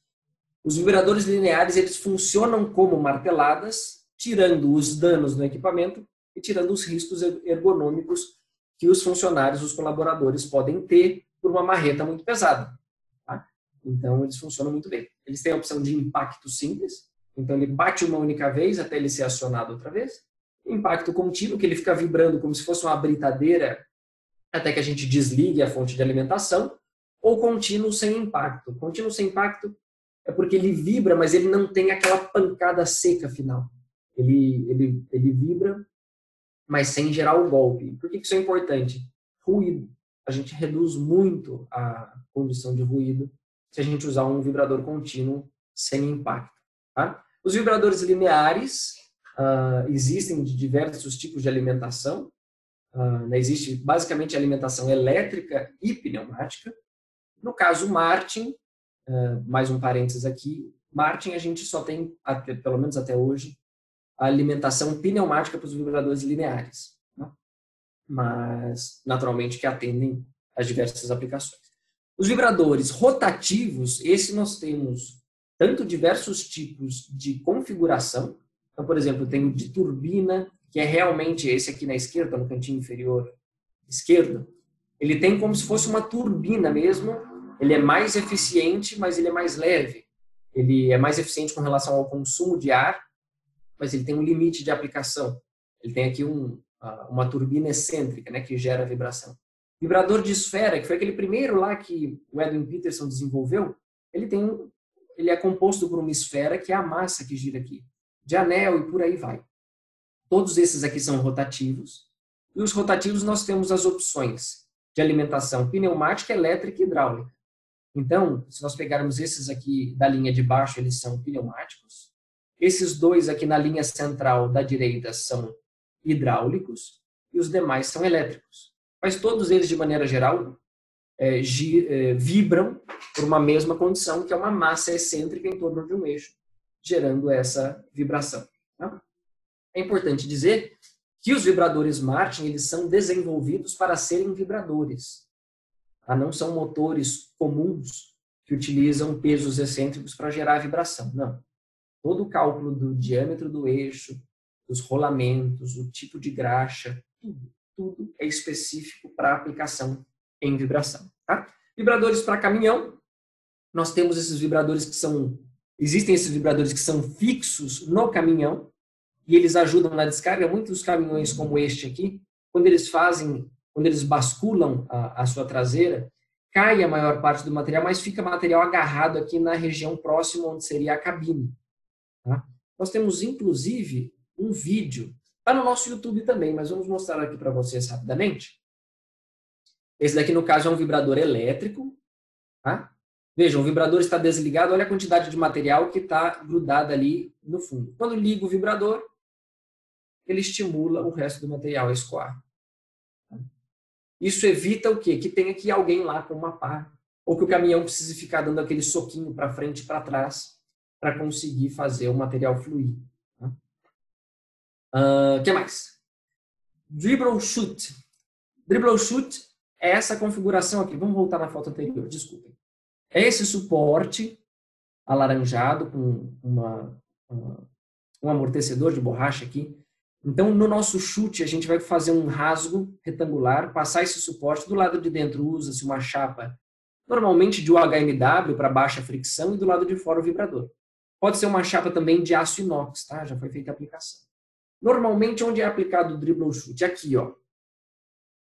Os vibradores lineares, eles funcionam como marteladas, tirando os danos no equipamento e tirando os riscos ergonômicos que os funcionários, os colaboradores podem ter por uma marreta muito pesada. Tá? Então, eles funcionam muito bem. Eles têm a opção de impacto simples, então ele bate uma única vez até ele ser acionado outra vez. Impacto contínuo, que ele fica vibrando como se fosse uma britadeira até que a gente desligue a fonte de alimentação, ou contínuo sem impacto. Contínuo sem impacto é porque ele vibra, mas ele não tem aquela pancada seca final. Ele vibra, mas sem gerar o golpe. Por que isso é importante? Ruído. A gente reduz muito a condição de ruído se a gente usar um vibrador contínuo sem impacto. Tá? Os vibradores lineares existem de diversos tipos de alimentação. Existe basicamente alimentação elétrica e pneumática. No caso Martin, mais um parênteses aqui, Martin a gente só tem, pelo menos até hoje, a alimentação pneumática para os vibradores lineares, né? Mas naturalmente que atendem às diversas aplicações. Os vibradores rotativos, esse nós temos tanto diversos tipos de configuração. Então, por exemplo, tem o de turbina, que é realmente esse aqui na esquerda, no cantinho inferior esquerdo. Ele tem como se fosse uma turbina mesmo. Ele é mais eficiente, mas ele é mais leve. Ele é mais eficiente com relação ao consumo de ar, mas ele tem um limite de aplicação. Ele tem aqui uma turbina excêntrica, né, que gera vibração. Vibrador de esfera, que foi aquele primeiro lá que o Edwin Peterson desenvolveu, ele é composto por uma esfera, que é a massa que gira aqui, de anel e por aí vai. Todos esses aqui são rotativos. E os rotativos nós temos as opções de alimentação pneumática, elétrica e hidráulica. Então, se nós pegarmos esses aqui da linha de baixo, eles são pneumáticos. Esses dois aqui na linha central da direita são hidráulicos e os demais são elétricos. Mas todos eles, de maneira geral, vibram por uma mesma condição, que é uma massa excêntrica em torno de um eixo, gerando essa vibração. Tá? É importante dizer que os vibradores Martin, eles são desenvolvidos para serem vibradores. Não são motores comuns que utilizam pesos excêntricos para gerar vibração. Não. Todo o cálculo do diâmetro do eixo, dos rolamentos, o tipo de graxa, tudo é específico para aplicação em vibração. Tá? Vibradores para caminhão. Nós temos esses vibradores existem esses vibradores que são fixos no caminhão e eles ajudam na descarga. Muitos caminhões como este aqui, quando eles basculam a sua traseira, cai a maior parte do material, mas fica material agarrado aqui na região próxima onde seria a cabine. Tá? Nós temos, inclusive, um vídeo Está no nosso YouTube também, mas vamos mostrar aqui para vocês rapidamente. Esse daqui, no caso, é um vibrador elétrico. Tá? Vejam, o vibrador está desligado, olha a quantidade de material que está grudada ali no fundo. Quando liga o vibrador, ele estimula o resto do material a escoar. Isso evita o quê? Que tenha que ir alguém lá com uma pá, ou que o caminhão precise ficar dando aquele soquinho para frente e para trás para conseguir fazer o material fluir. O que mais? Dribble Shoot. Dribble Shoot é essa configuração aqui. Vamos voltar na foto anterior, desculpem. É esse suporte alaranjado com um amortecedor de borracha aqui. Então, no nosso chute, a gente vai fazer um rasgo retangular, passar esse suporte. Do lado de dentro usa-se uma chapa, normalmente de UHMW para baixa fricção, e do lado de fora o vibrador. Pode ser uma chapa também de aço inox, tá? Já foi feita a aplicação. Normalmente, onde é aplicado o dribble chute? Aqui, ó.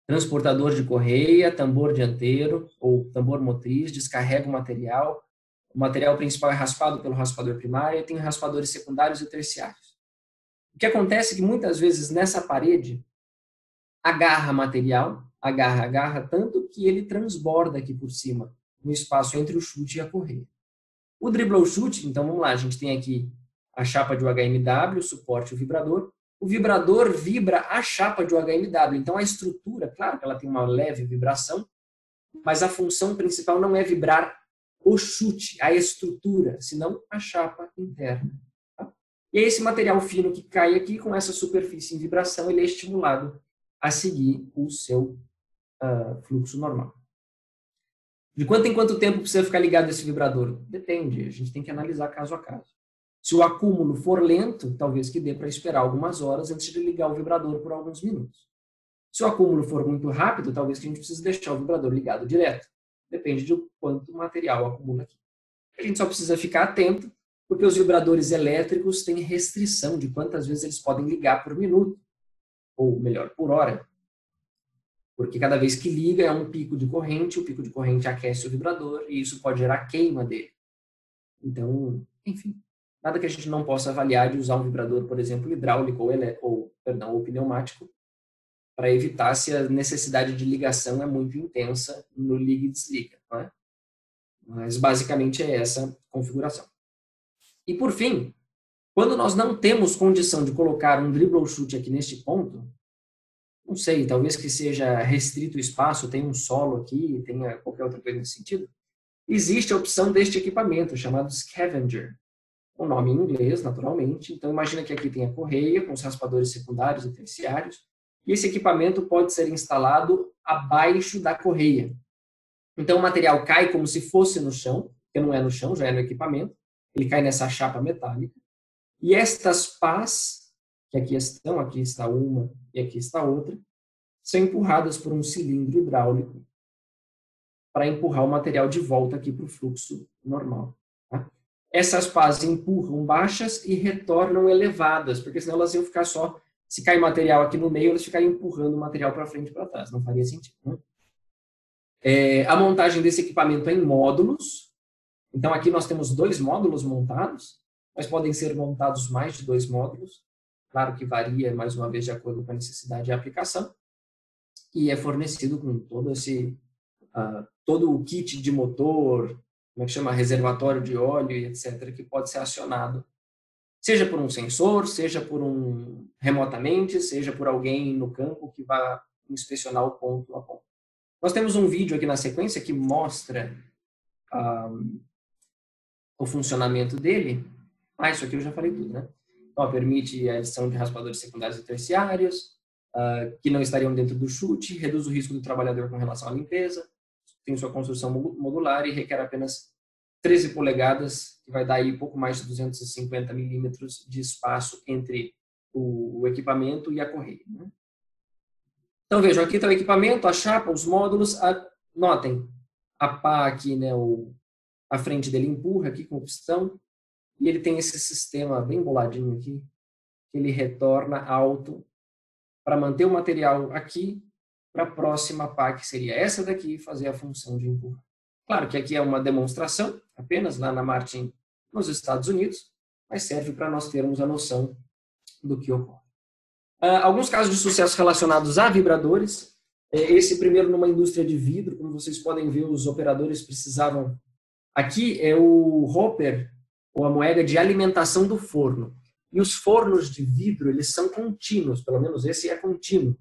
Transportador de correia, tambor dianteiro ou tambor motriz, descarrega o material. O material principal é raspado pelo raspador primário e tem raspadores secundários e terciários. O que acontece é que muitas vezes nessa parede agarra material, agarra tanto que ele transborda aqui por cima, no espaço entre o chute e a correia. O dribble chute, então vamos lá, a gente tem aqui a chapa de UHMW, o suporte e o vibrador. O vibrador vibra a chapa de UHMW, então a estrutura, claro que ela tem uma leve vibração, mas a função principal não é vibrar o chute, a estrutura, senão a chapa interna. Tá? E esse material fino que cai aqui, com essa superfície em vibração, ele é estimulado a seguir o seu fluxo normal. De quanto em quanto tempo precisa ficar ligado esse vibrador? Depende, a gente tem que analisar caso a caso. Se o acúmulo for lento, talvez que dê para esperar algumas horas antes de ligar o vibrador por alguns minutos. Se o acúmulo for muito rápido, talvez que a gente precise deixar o vibrador ligado direto. Depende de quanto material acumula aqui. A gente só precisa ficar atento, porque os vibradores elétricos têm restrição de quantas vezes eles podem ligar por minuto, ou melhor, por hora. Porque cada vez que liga é um pico de corrente, o pico de corrente aquece o vibrador e isso pode gerar queima dele. Então, enfim, nada que a gente não possa avaliar de usar um vibrador, por exemplo, hidráulico ou pneumático, para evitar se a necessidade de ligação é muito intensa no liga e desliga. Não é? Mas basicamente é essa configuração. E por fim, quando nós não temos condição de colocar um dribble chute aqui neste ponto, não sei, talvez que seja restrito o espaço, tenha um solo aqui, tenha qualquer outra coisa nesse sentido, existe a opção deste equipamento chamado Scavenger, o nome em inglês, naturalmente. Então imagina que aqui tem a correia com os raspadores secundários e terciários, e esse equipamento pode ser instalado abaixo da correia. Então o material cai como se fosse no chão, porque não é no chão, já é no equipamento, ele cai nessa chapa metálica, e estas pás, que aqui estão, aqui está uma e aqui está outra, são empurradas por um cilindro hidráulico para empurrar o material de volta aqui para o fluxo normal. Tá? Essas pás empurram baixas e retornam elevadas, porque senão elas iam ficar só, se cai material aqui no meio, elas ficariam empurrando o material para frente e para trás, não faria sentido. Né? A montagem desse equipamento é em módulos, então aqui nós temos 2 módulos montados, mas podem ser montados mais de 2 módulos, claro que varia, mais uma vez, de acordo com a necessidade e a aplicação, e é fornecido com todo o kit de motor, como é que chama, reservatório de óleo e etc., que pode ser acionado, seja por um sensor, seja por remotamente, seja por alguém no campo que vá inspecionar o ponto a ponto. Nós temos um vídeo aqui na sequência que mostra o funcionamento dele. Isso aqui eu já falei tudo, né? Então, permite a adição de raspadores secundários e terciários, que não estariam dentro do chute, reduz o risco do trabalhador com relação à limpeza, tem sua construção modular e requer apenas 13 polegadas, que vai dar aí pouco mais de 250 milímetros de espaço entre o equipamento e a correia. Né? Então, vejam, aqui está o equipamento, a chapa, os módulos. Notem, a pá aqui, né, a frente dele empurra aqui com o pistão, e ele tem esse sistema bem boladinho aqui, que ele retorna alto para manter o material aqui para a próxima pá, que seria essa daqui, fazer a função de empurrar. Claro que aqui é uma demonstração, apenas lá na Martin, nos Estados Unidos, mas serve para nós termos a noção do que ocorre. Alguns casos de sucesso relacionados a vibradores. Esse primeiro numa indústria de vidro, como vocês podem ver, os operadores precisavam... Aqui é o hopper, ou a moega de alimentação do forno. E os fornos de vidro, eles são contínuos, pelo menos esse é contínuo.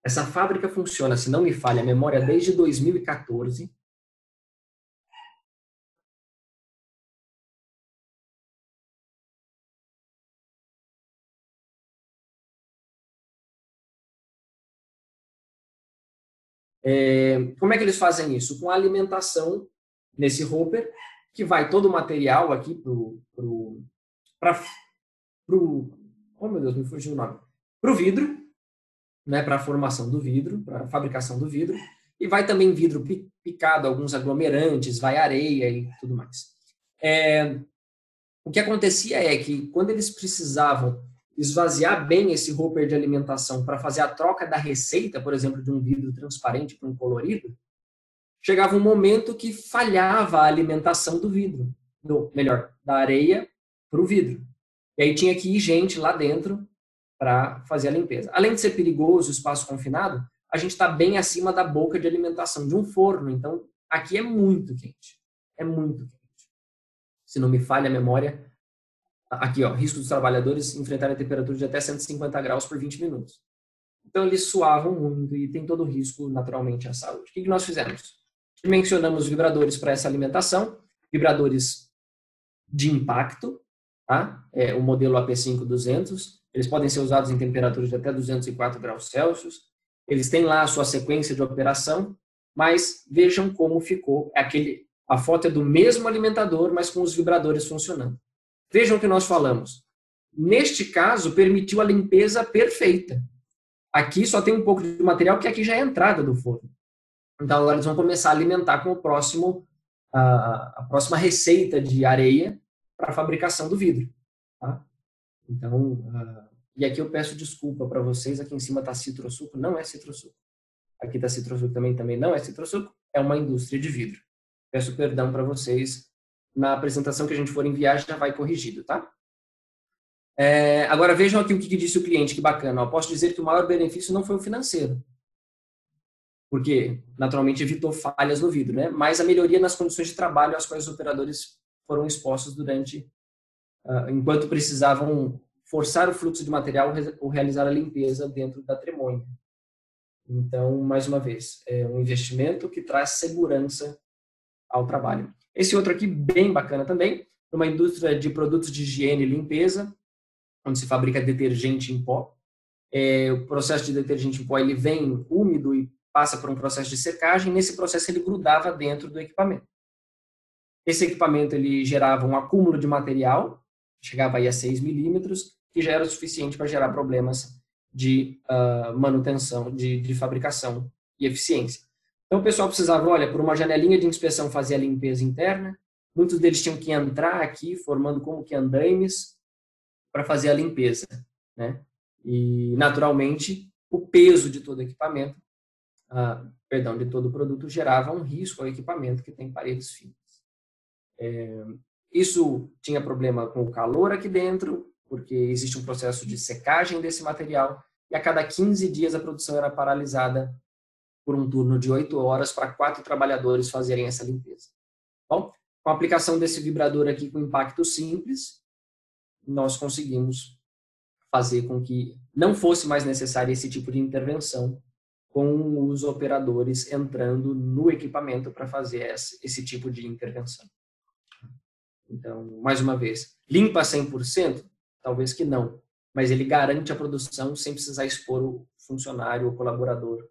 Essa fábrica funciona, se não me falha a memória, desde 2014. Como é que eles fazem isso? Com a alimentação nesse hopper, que vai todo o material aqui para oh meu Deus, me fugiu o nome, para o vidro, né, para a formação do vidro, para a fabricação do vidro, e vai também vidro picado, alguns aglomerantes, vai areia e tudo mais. O que acontecia é que quando eles precisavam esvaziar bem esse hopper de alimentação para fazer a troca da receita, por exemplo, de um vidro transparente para um colorido, chegava um momento que falhava a alimentação do vidro, melhor, da areia para o vidro. E aí tinha que ir gente lá dentro para fazer a limpeza. Além de ser perigoso o espaço confinado, a gente está bem acima da boca de alimentação de um forno, então aqui é muito quente. É muito quente. Se não me falha a memória, aqui, ó, risco dos trabalhadores enfrentarem a temperatura de até 150 graus por 20 minutos. Então eles suavam muito e tem todo o risco, naturalmente, à saúde. O que nós fizemos? Dimensionamos vibradores para essa alimentação, vibradores de impacto, tá? O modelo AP5-200, eles podem ser usados em temperaturas de até 204 graus Celsius, eles têm lá a sua sequência de operação, mas vejam como ficou a foto é do mesmo alimentador, mas com os vibradores funcionando. Vejam o que nós falamos. Neste caso, permitiu a limpeza perfeita. Aqui só tem um pouco de material, que aqui já é a entrada do forno. Então, agora eles vão começar a alimentar com a próxima receita de areia para a fabricação do vidro. Tá? Então, e aqui eu peço desculpa para vocês, aqui em cima está citrosuco, não é citrosuco. Aqui está citrosuco também não é citrosuco, é uma indústria de vidro. Peço perdão para vocês, na apresentação que a gente for enviar já vai corrigido, tá? Agora vejam aqui o que disse o cliente, que bacana. Eu posso dizer que o maior benefício não foi o financeiro, porque naturalmente evitou falhas no vidro, né? Mas a melhoria nas condições de trabalho às quais os operadores foram expostos enquanto precisavam forçar o fluxo de material ou realizar a limpeza dentro da tremonha. Então, mais uma vez, é um investimento que traz segurança ao trabalho. Esse outro aqui, bem bacana também, uma indústria de produtos de higiene e limpeza, onde se fabrica detergente em pó. O processo de detergente em pó, ele vem úmido e passa por um processo de secagem. Nesse processo, ele grudava dentro do equipamento. Esse equipamento, ele gerava um acúmulo de material, chegava aí a 6 milímetros, que já era o suficiente para gerar problemas de manutenção, de fabricação e eficiência. Então, o pessoal precisava, olha, por uma janelinha de inspeção fazer a limpeza interna. Muitos deles tinham que entrar aqui, formando como que andaimes, para fazer a limpeza, né? E, naturalmente, o peso de todo o equipamento, de todo o produto, gerava um risco ao equipamento que tem paredes finas. Isso tinha problema com o calor aqui dentro, porque existe um processo de secagem desse material, e a cada 15 dias a produção era paralisada por um turno de 8 horas para 4 trabalhadores fazerem essa limpeza. Bom, com a aplicação desse vibrador aqui com impacto simples, nós conseguimos fazer com que não fosse mais necessário esse tipo de intervenção, com os operadores entrando no equipamento para fazer esse tipo de intervenção. Então, mais uma vez, limpa 100%? Talvez que não, mas ele garante a produção sem precisar expor o funcionário ou colaborador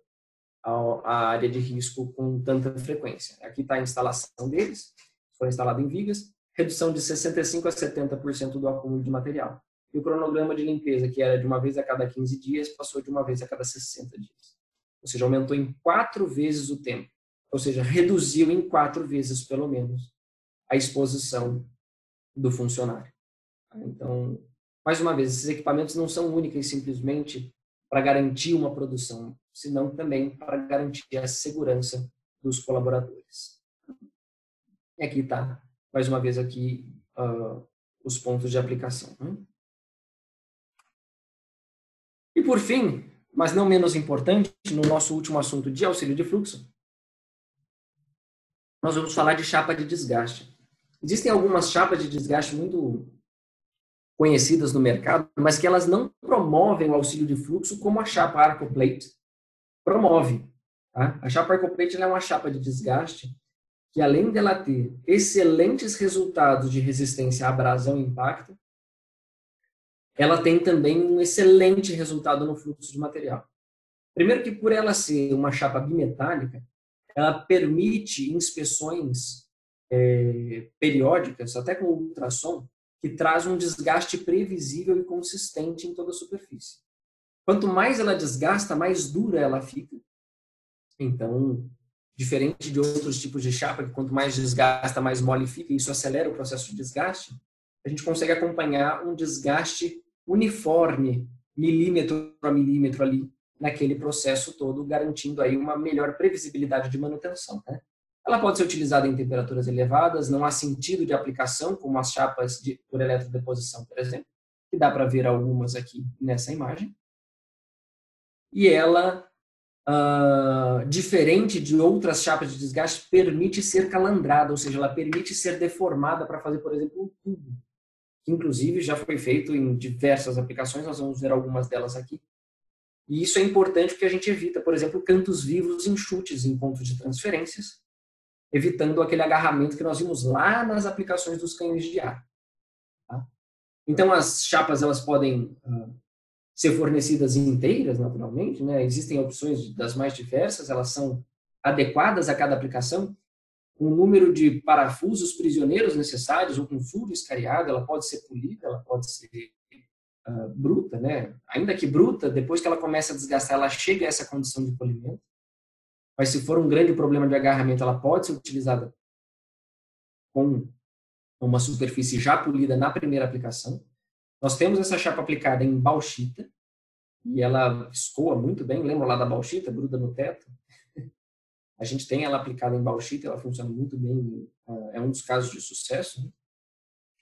à área de risco com tanta frequência. Aqui está a instalação deles, foi instalado em vigas, redução de 65% a 70% do acúmulo de material. E o cronograma de limpeza, que era de uma vez a cada 15 dias, passou de uma vez a cada 60 dias. Ou seja, aumentou em 4 vezes o tempo. Ou seja, reduziu em 4 vezes, pelo menos, a exposição do funcionário. Então, mais uma vez, esses equipamentos não são únicos e simplesmente para garantir uma produção, senão também para garantir a segurança dos colaboradores. E aqui está, mais uma vez, aqui os pontos de aplicação. por fim, mas não menos importante, no nosso último assunto de auxílio de fluxo, nós vamos falar de chapa de desgaste. Existem algumas chapas de desgaste muito conhecidas no mercado, mas que elas não promovem o auxílio de fluxo como a chapa Arcoplate promove. Tá? A chapa Arcoplate é uma chapa de desgaste que, além dela ter excelentes resultados de resistência à abrasão e impacto, ela tem também um excelente resultado no fluxo de material. Primeiro que, por ela ser uma chapa bimetálica, ela permite inspeções periódicas, até com ultrassom, que traz um desgaste previsível e consistente em toda a superfície. Quanto mais ela desgasta, mais dura ela fica. Então, diferente de outros tipos de chapa, que quanto mais desgasta, mais mole fica, e isso acelera o processo de desgaste, a gente consegue acompanhar um desgaste uniforme, milímetro a milímetro ali, naquele processo todo, garantindo aí uma melhor previsibilidade de manutenção, né? Ela pode ser utilizada em temperaturas elevadas, não há sentido de aplicação, como as chapas por eletrodeposição, por exemplo, que dá para ver algumas aqui nessa imagem. E ela, diferente de outras chapas de desgaste, permite ser calandrada, ou seja, ela permite ser deformada para fazer, por exemplo, um tubo, que inclusive já foi feito em diversas aplicações, nós vamos ver algumas delas aqui. E isso é importante porque a gente evita, por exemplo, cantos vivos em chutes em pontos de transferências, evitando aquele agarramento que nós vimos lá nas aplicações dos canhões de ar. Tá? Então, as chapas elas podem ser fornecidas inteiras, naturalmente, né? Existem opções das mais diversas, elas são adequadas a cada aplicação, com o número de parafusos prisioneiros necessários, ou com furo escariado, ela pode ser polida, ela pode ser bruta, né? Ainda que bruta, depois que ela começa a desgastar, ela chega a essa condição de polimento. Mas se for um grande problema de agarramento, ela pode ser utilizada com uma superfície já polida na primeira aplicação. Nós temos essa chapa aplicada em bauxita, e ela escoa muito bem, lembra lá da bauxita, gruda no teto? A gente tem ela aplicada em bauxita, ela funciona muito bem, é um dos casos de sucesso.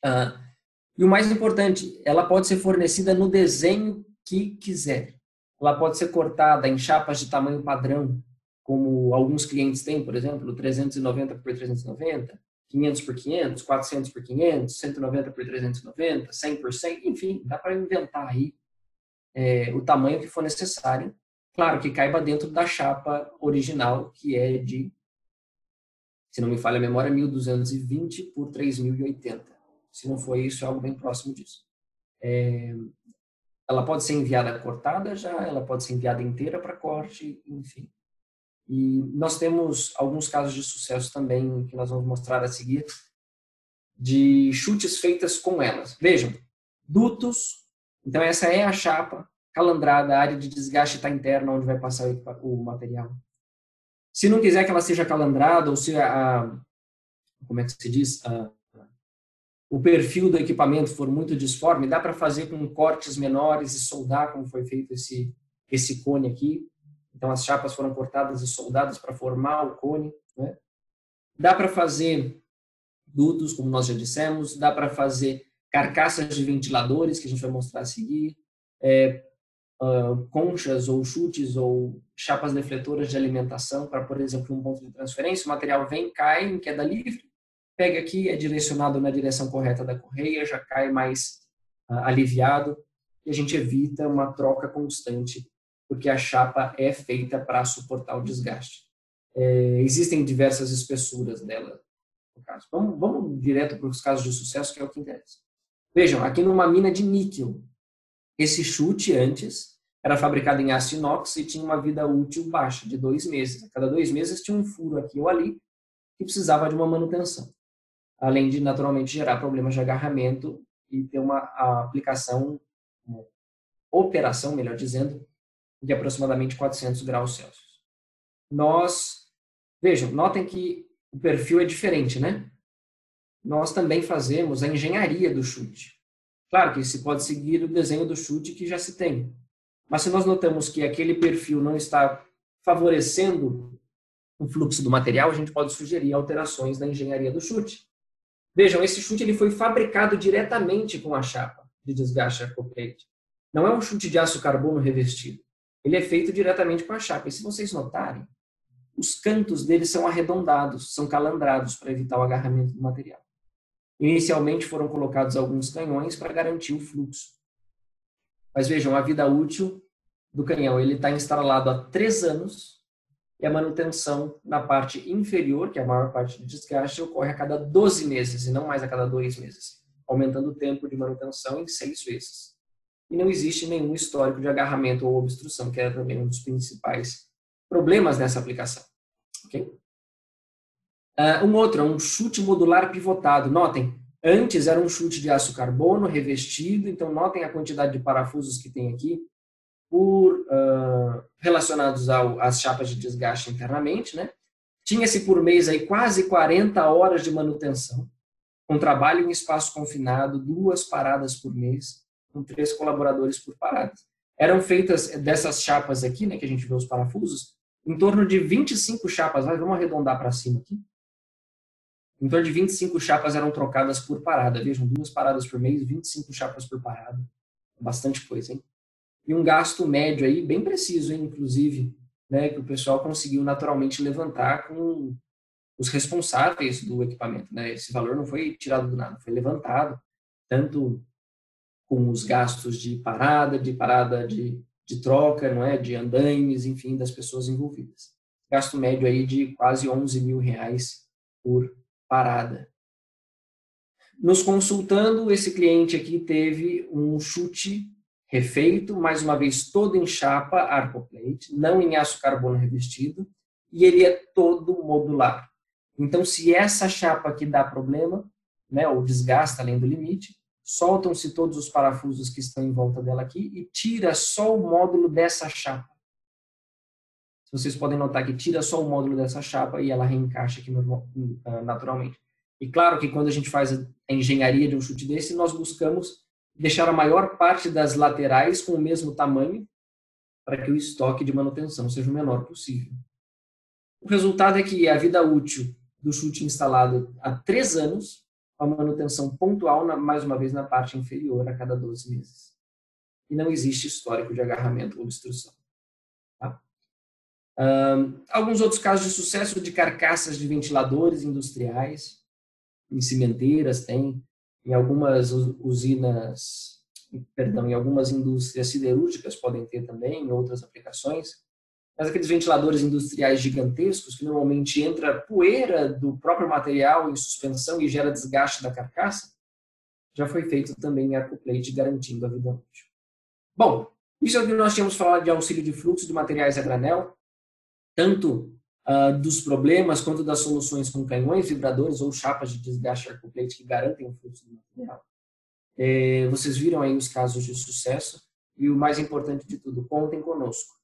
Né? E o mais importante, ela pode ser fornecida no desenho que quiser. Ela pode ser cortada em chapas de tamanho padrão, como alguns clientes têm, por exemplo, 390 por 390, 500 por 500, 400 por 500, 190 por 390, 100 por 100, enfim, dá para inventar aí o tamanho que for necessário. Claro que caiba dentro da chapa original, que é de, se não me falha a memória, 1.220 por 3.080. Se não for isso, é algo bem próximo disso. Ela pode ser enviada cortada já, ela pode ser enviada inteira para corte, enfim. E nós temos alguns casos de sucesso também, que nós vamos mostrar a seguir, de chutes feitas com elas. Vejam, dutos, então essa é a chapa calandrada, a área de desgaste está interna, onde vai passar o material. Se não quiser que ela seja calandrada, ou se como é que se diz, o perfil do equipamento for muito disforme, dá para fazer com cortes menores e soldar, como foi feito esse cone aqui. Então, as chapas foram cortadas e soldadas para formar o cone. Né? Dá para fazer dutos, como nós já dissemos. Dá para fazer carcaças de ventiladores, que a gente vai mostrar a seguir. Conchas ou chutes ou chapas defletoras de alimentação para, por exemplo, um ponto de transferência. O material vem, cai em queda livre, pega aqui, é direcionado na direção correta da correia, já cai mais aliviado e a gente evita uma troca constante, porque a chapa é feita para suportar o desgaste. Existem diversas espessuras dela, no caso. Vamos direto para os casos de sucesso, que é o que interessa. Vejam, aqui numa mina de níquel, esse chute antes era fabricado em aço inox e tinha uma vida útil baixa, de 2 meses. A cada 2 meses tinha um furo aqui ou ali que precisava de uma manutenção, além de naturalmente gerar problemas de agarramento e ter uma aplicação, uma operação, melhor dizendo, de aproximadamente 400 graus Celsius. Vejam, notem que o perfil é diferente, né? Nós também fazemos a engenharia do chute. Claro que se pode seguir o desenho do chute que já se tem. Mas se nós notamos que aquele perfil não está favorecendo o fluxo do material, a gente pode sugerir alterações na engenharia do chute. Vejam, esse chute ele foi fabricado diretamente com a chapa de desgaste Arcoplate. Não é um chute de aço carbono revestido. Ele é feito diretamente com a chapa. E se vocês notarem, os cantos dele são arredondados, são calandrados para evitar o agarramento do material. Inicialmente foram colocados alguns canhões para garantir o fluxo. Mas vejam, a vida útil do canhão, ele está instalado há 3 anos e a manutenção na parte inferior, que é a maior parte do desgaste, ocorre a cada 12 meses e não mais a cada 2 meses, aumentando o tempo de manutenção em 6 vezes. E não existe nenhum histórico de agarramento ou obstrução, que é também um dos principais problemas nessa aplicação. Okay? Um outro é um chute modular pivotado. Notem, antes era um chute de aço carbono revestido, então notem a quantidade de parafusos que tem aqui relacionados às chapas de desgaste internamente, né? Tinha-se por mês aí quase 40 horas de manutenção, com trabalho em espaço confinado, 2 paradas por mês, com 3 colaboradores por parada. Eram feitas dessas chapas aqui, né, que a gente vê os parafusos, em torno de 25 chapas, vamos arredondar para cima aqui. Em torno de 25 chapas eram trocadas por parada. Vejam, 2 paradas por mês, 25 chapas por parada. Bastante coisa, hein? E um gasto médio aí, bem preciso, hein, inclusive, né, que o pessoal conseguiu naturalmente levantar com os responsáveis do equipamento, né? Esse valor não foi tirado do nada, foi levantado, tanto com os gastos de parada de troca, não é? De andaimes, enfim, das pessoas envolvidas. Gasto médio aí de quase R$11.000 por parada. Nos consultando, esse cliente aqui teve um chute refeito, mais uma vez todo em chapa Arcoplate, não em aço carbono revestido, e ele é todo modular. Então, se essa chapa aqui dá problema, né, ou desgasta além do limite, soltam-se todos os parafusos que estão em volta dela aqui e tira só o módulo dessa chapa. Vocês podem notar que tira só o módulo dessa chapa e ela reencaixa aqui naturalmente. E claro que quando a gente faz a engenharia de um chute desse, nós buscamos deixar a maior parte das laterais com o mesmo tamanho para que o estoque de manutenção seja o menor possível. O resultado é que a vida útil do chute instalado há 3 anos, a manutenção pontual, mais uma vez, na parte inferior a cada 12 meses. E não existe histórico de agarramento ou obstrução. Tá? Alguns outros casos de sucesso de carcaças de ventiladores industriais, em cimenteiras tem, em algumas usinas, em algumas indústrias siderúrgicas podem ter também, em outras aplicações. Mas aqueles ventiladores industriais gigantescos, que normalmente entra poeira do próprio material em suspensão e gera desgaste da carcaça, já foi feito também em Arcoplate, garantindo a vida útil. Bom, isso é o que nós tínhamos falado de auxílio de fluxo de materiais a granel, tanto dos problemas quanto das soluções com canhões, vibradores ou chapas de desgaste Arcoplate que garantem o fluxo do material. Vocês viram aí os casos de sucesso e o mais importante de tudo, contem conosco.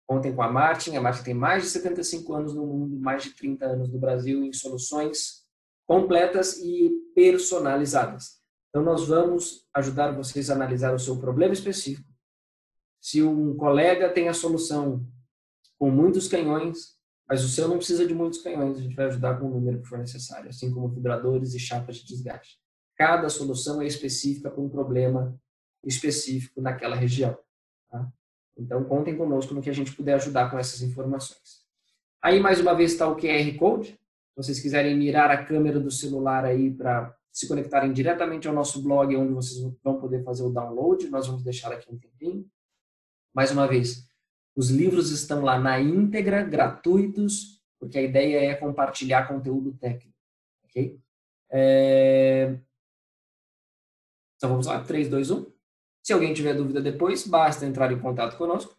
Contem com a Martin tem mais de 75 anos no mundo, mais de 30 anos no Brasil em soluções completas e personalizadas. Então nós vamos ajudar vocês a analisar o seu problema específico. Se um colega tem a solução com muitos canhões, mas o seu não precisa de muitos canhões, a gente vai ajudar com o número que for necessário, assim como vibradores e chapas de desgaste. Cada solução é específica para um problema específico naquela região. Tá? Então, contem conosco no que a gente puder ajudar com essas informações. Aí, mais uma vez, está o QR Code. Se vocês quiserem mirar a câmera do celular aí para se conectarem diretamente ao nosso blog, onde vocês vão poder fazer o download, nós vamos deixar aqui um tempinho. Mais uma vez, os livros estão lá na íntegra, gratuitos, porque a ideia é compartilhar conteúdo técnico. Ok? Então, vamos lá, 3, 2, 1. Se alguém tiver dúvida depois, basta entrar em contato conosco.